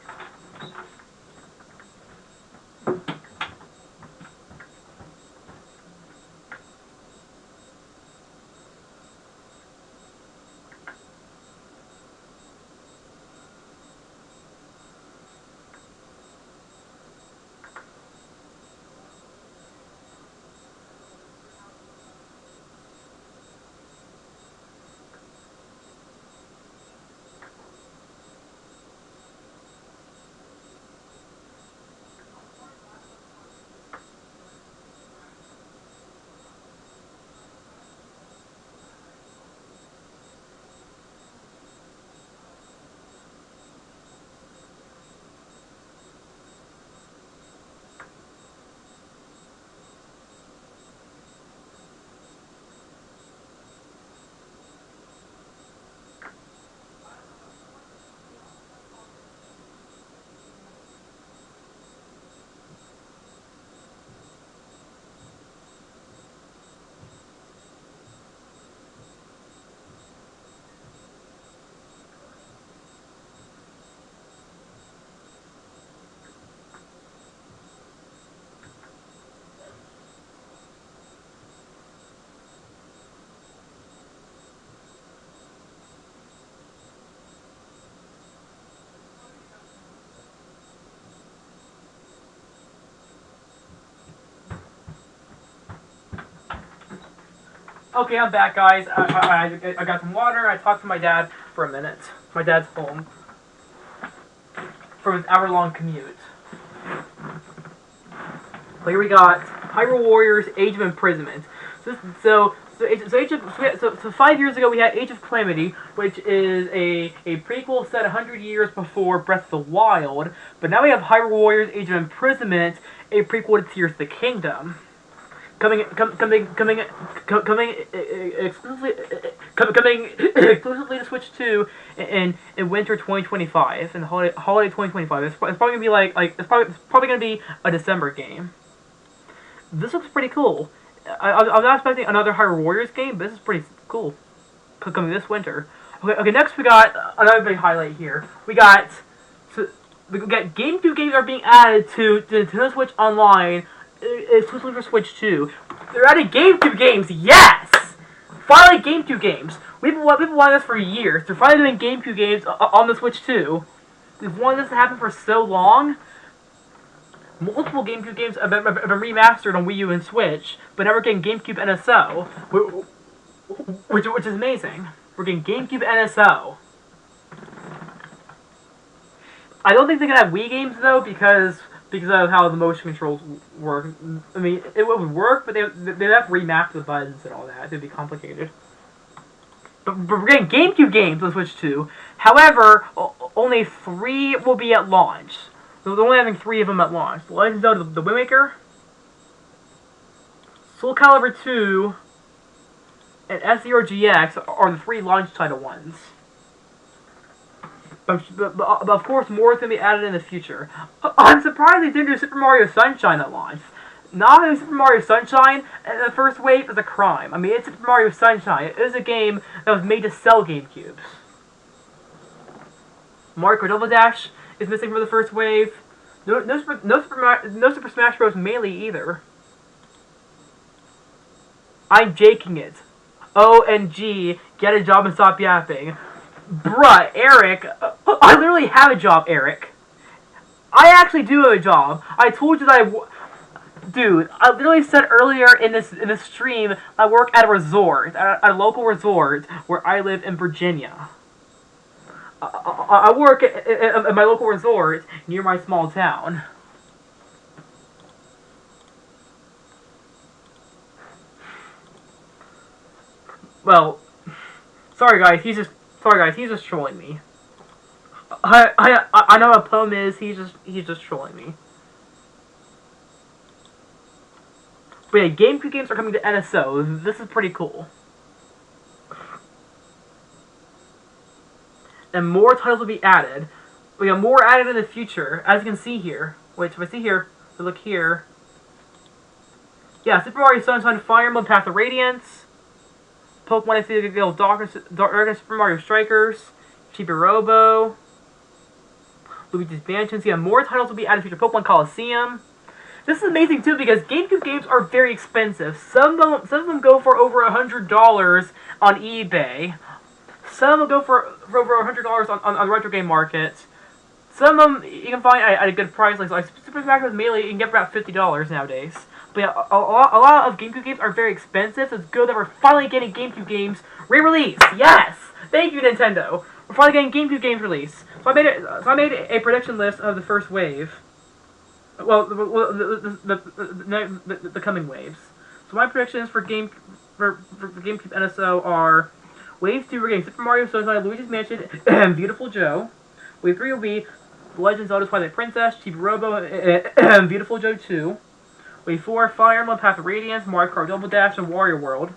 Okay, I'm back, guys. I got some water. I talked to my dad for a minute. My dad's home from his hour-long commute. So here we got Hyrule Warriors: Age of Imprisonment. So 5 years ago we had Age of Calamity, which is a prequel set 100 years before Breath of the Wild. But now we have Hyrule Warriors: Age of Imprisonment, a prequel to Tears of the Kingdom. Coming exclusively to Switch 2 in winter 2025, in the holiday 2025. It's probably gonna be it's probably gonna be a December game. This looks pretty cool. I'm not expecting another Hyrule Warriors game, but this is pretty cool. Coming this winter. Okay. Next we got another big highlight here. We got GameCube games are being added to Nintendo Switch Online. Exclusively for Switch 2. They're adding GameCube games, yes! Finally GameCube games. We've been wanting this for years. They're finally doing GameCube games on the Switch 2. We've wanted this to happen for so long. Multiple GameCube games have been remastered on Wii U and Switch, but now we're getting GameCube NSO, which is amazing. We're getting GameCube NSO. I don't think they can have Wii games though because of how the motion controls work. I mean, it would work, but they'd have to remap the buttons and all that. It'd be complicated. But we're getting GameCube games on Switch 2. However, only 3 will be at launch. They're only having 3 of them at launch. The Legend of Zelda, the Wind Waker, Soul Calibur 2, and F-Zero GX are the 3 launch title ones. But of course, more is going to be added in the future. I'm surprised they didn't do Super Mario Sunshine at launch. Not having Super Mario Sunshine in the first wave is a crime. I mean, it's Super Mario Sunshine. It is a game that was made to sell GameCubes. Mario Kart Double Dash is missing from the first wave. No Super Smash Bros. Melee either. I'm jaking it. OMG, get a job and stop yapping. Bruh, Eric, I literally have a job, Eric. I actually do have a job. I told you that Dude, I literally said earlier in this stream, I work at a resort, at a local resort where I live in Virginia. I work at my local resort near my small town. Well, sorry guys, he's just trolling me. I know what a poem is. He's just trolling me. But yeah, GameCube games are coming to NSO. This is pretty cool. And more titles will be added. We got more added in the future, as you can see here. Wait, if I see here, if I look here. Yeah, Super Mario Sunshine, Fire Emblem, Path of Radiance, Pokemon X Gale Darkness, Super Mario Strikers, Chibi Robo, Luigi's Mansion. So yeah, more titles will be added in the future. Pokemon Coliseum. This is amazing too because GameCube games are very expensive. Some of them go for over $100 on eBay. Some will go for over $100 on the retro game market. Some of them you can find at a good price, like Super Smash Bros. Melee. You can get for about $50 nowadays. But yeah, a lot of GameCube games are very expensive. So it's good that we're finally getting GameCube games re-released. Yes, thank you, Nintendo. We're finally getting GameCube games released. So I made a prediction list of the first wave. Well, the coming waves. So my predictions for GameCube NSO are: Wave 2, we're getting Super Mario Sunshine, Luigi's Mansion, and Beautiful Joe. Wave 3 will be The Legend of Zelda Twilight Princess, Chibi Robo, and Beautiful Joe 2. Wave 4, Fire Emblem, Path of Radiance, Mario Kart Double Dash, and Wario World.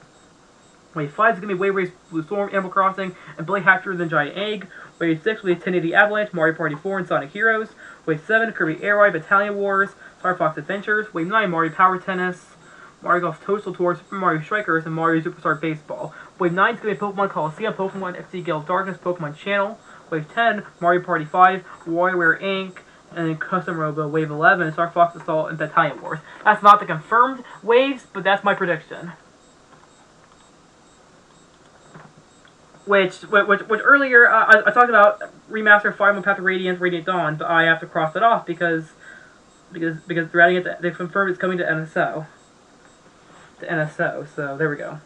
Wave 5 is going to be Wave Race, Blue Storm, Animal Crossing, and Billy Hatcher the Giant Egg. Wave 6 will be 1080 Avalanche, Mario Party 4, and Sonic Heroes. Wave 7, Kirby Air Ride, Battalion Wars, Star Fox Adventures. Wave 9, Mario Power Tennis, Mario Golf Toadstool Tour, Super Mario Strikers, and Mario Superstar Baseball. Wave 9 is going to be Pokemon Coliseum, Pokemon XD Gale of Darkness, Pokemon Channel. Wave 10, Mario Party 5, WarioWare Inc., and then Custom Robo. Wave 11, Star Fox Assault, and Battalion Wars. That's not the confirmed waves, but that's my prediction. Which earlier I talked about remaster Fire Emblem Path of Radiance, Radiant Dawn, but I have to cross it off because they're adding it. They've confirmed it's coming to NSO. To NSO, so there we go.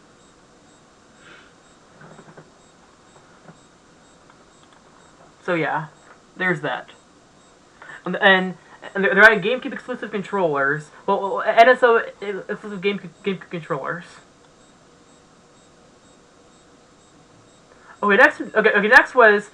So yeah, there's that. And they're adding GameCube exclusive controllers. Well, NSO exclusive GameCube controllers. Okay, next was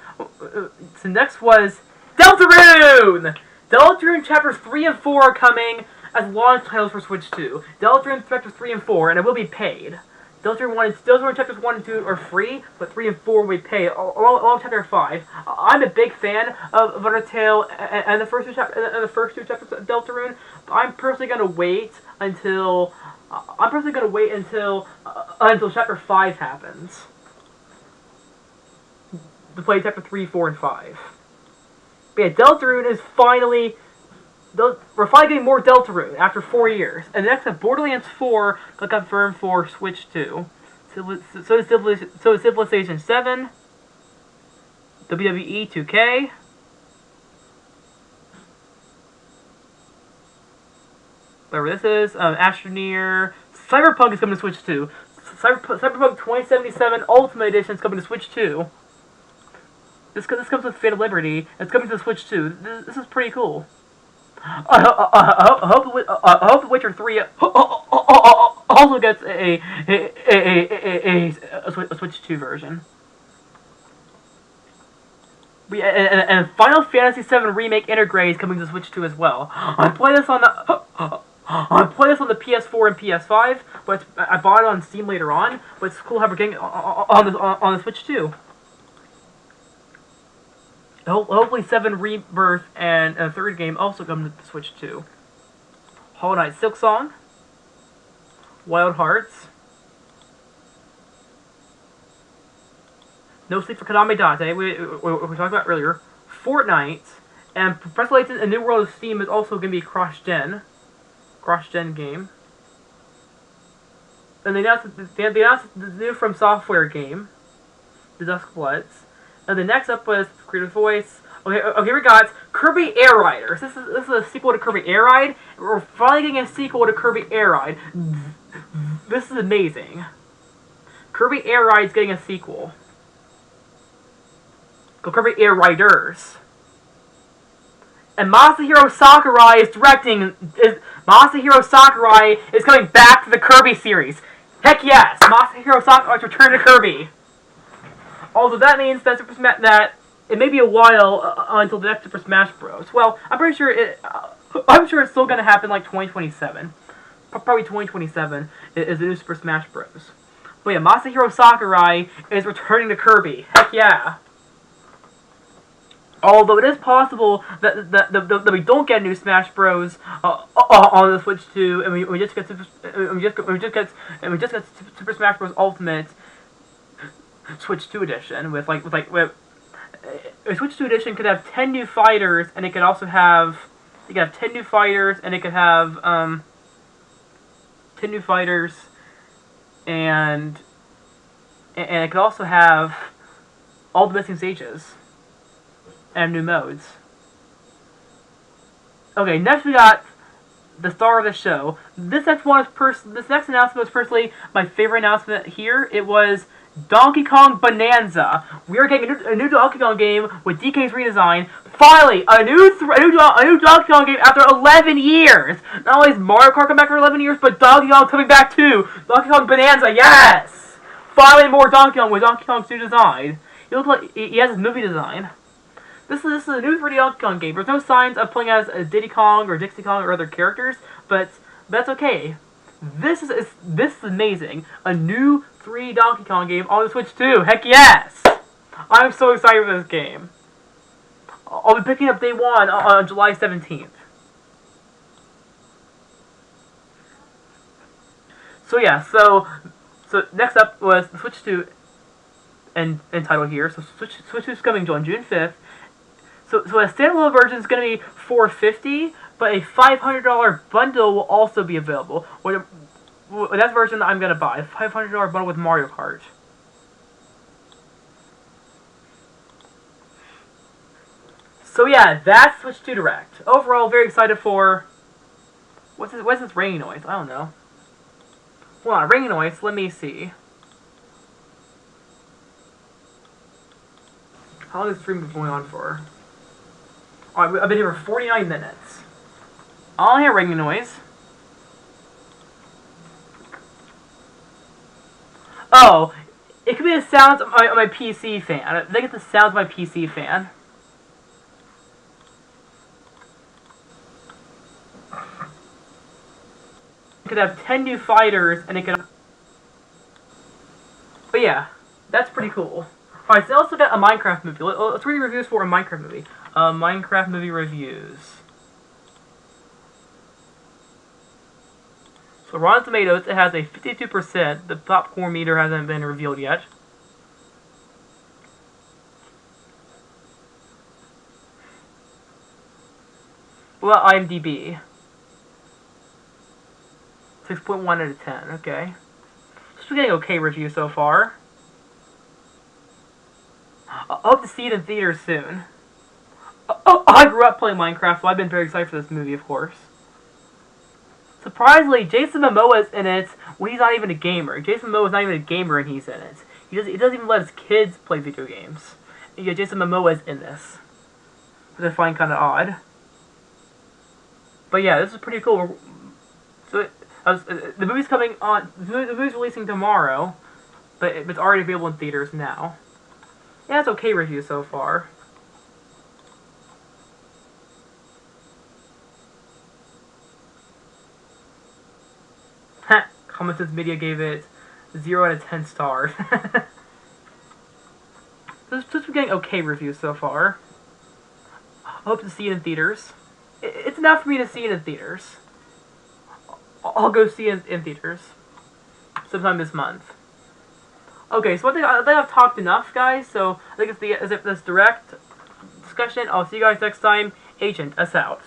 Deltarune! Deltarune Chapters 3 and 4 are coming as launch titles for Switch 2. Deltarune Chapters 3 and 4, and it will be paid. Deltarune Chapters 1 and 2 are free, but 3 and 4 will be paid, along with Chapter 5. I'm a big fan of Undertale and the first two chapters of Deltarune, but I'm personally gonna wait until Chapter 5 happens to play Chapter 3, 4, and 5. But yeah, Deltarune is finally... We're finally getting more Deltarune after 4 years. And next up, Borderlands 4 got confirmed for Switch 2. So is Civilization 7, WWE 2K, whatever this is, Astroneer, Cyberpunk is coming to Switch 2. Cyberpunk 2077 Ultimate Edition is coming to Switch 2. This comes with Fate of Liberty. It's coming to the Switch too. This is pretty cool. I hope The Witcher 3 also gets a Switch 2 version. And Final Fantasy VII Remake Intergrade is coming to Switch 2 as well. I play this on the PS4 and PS5, but I bought it on Steam later on. But it's cool how we're getting on the Switch 2. Hopefully 7 Rebirth and a third game also come to the Switch 2. Hollow Knight Silksong, Wild Hearts, No Sleep for Konami Dante, we talked about earlier, Fortnite, and Professor Layton and New World of Steam is also going to be a cross-gen game. And they announced the new From Software game, The Duskbloods. And the next up was Creative Voice. Okay, we got Kirby Air Riders. This is a sequel to Kirby Air Ride. We're finally getting a sequel to Kirby Air Ride. This is amazing. Kirby Air Ride's getting a sequel. Kirby Air Riders. And Masahiro Sakurai is directing. Masahiro Sakurai is coming back to the Kirby series. Heck yes! Masahiro Sakurai's return to Kirby. Although that means that that it may be a while until the next Super Smash Bros. Well, I'm pretty sure it's still gonna happen like 2027. Probably 2027 is the new Super Smash Bros. But yeah, Masahiro Sakurai is returning to Kirby. Heck yeah! Although it is possible that we don't get a new Smash Bros. On the Switch 2, and we just get Super Smash Bros. Ultimate Switch 2 edition with a Switch 2 edition could have 10 new fighters, and it could also have 10 new fighters, and it could have 10 new fighters, and it could also have all the missing stages and new modes. Okay, next we got the star of the show. This next announcement was personally my favorite announcement here. It was Donkey Kong Bonanza. We are getting a new Donkey Kong game with DK's redesign. Finally, a new Donkey Kong game after 11 years. Not only is Mario Kart coming back for 11 years, but Donkey Kong coming back too. Donkey Kong Bonanza, yes! Finally, more Donkey Kong with Donkey Kong's new design. He looks like he has his movie design. This is a new 3D Donkey Kong game. There's no signs of playing as Diddy Kong or Dixie Kong or other characters, but that's okay. This is amazing. A new 3D Donkey Kong game on the Switch 2. Heck yes! I'm so excited for this game. I'll be picking up day one on July 17th. So yeah, so next up was the Switch 2 and title here. So Switch 2 is coming on June 5th. So a standalone version is going to be $450, but a $500 bundle will also be available. That's the version that I'm going to buy. A $500 bundle with Mario Kart. So yeah, that's Switch 2 Direct. Overall, very excited for... What's this ringing noise? I don't know. Hold on, ringing noise. Let me see. How long has this stream been going on for? Alright, I've been here for 49 minutes. I don't hear ringing noise. Oh, it could be the sounds of my PC fan. I think it's the sounds of my PC fan. It could have 10 new fighters, and it could... But yeah, that's pretty cool. Alright, so I also got a Minecraft movie. Let's read the reviews for a Minecraft movie. Minecraft movie reviews. So Rotten Tomatoes, it has a 52%. The popcorn meter hasn't been revealed yet. Well, IMDb. 6.1 out of 10, okay. Just getting okay review so far. I hope to see it in theaters soon. I grew up playing Minecraft, so I've been very excited for this movie, of course. Surprisingly, Jason Momoa is in it when he's not even a gamer. Jason Momoa is not even a gamer and he's in it. He doesn't even let his kids play video games. yeah, Jason Momoa is in this, which I find kind of odd. But yeah, this is pretty cool. So the movie's coming on. The movie's releasing tomorrow, but it's already available in theaters now. Yeah, it's okay review so far. Common Sense Media gave it 0 out of 10 stars. This is getting okay reviews so far. I hope to see it in theaters. It's enough for me to see it in theaters. I'll go see it in theaters sometime this month. Okay, so I think I've talked enough, guys. So I think it's this direct discussion. I'll see you guys next time. Agent, us out.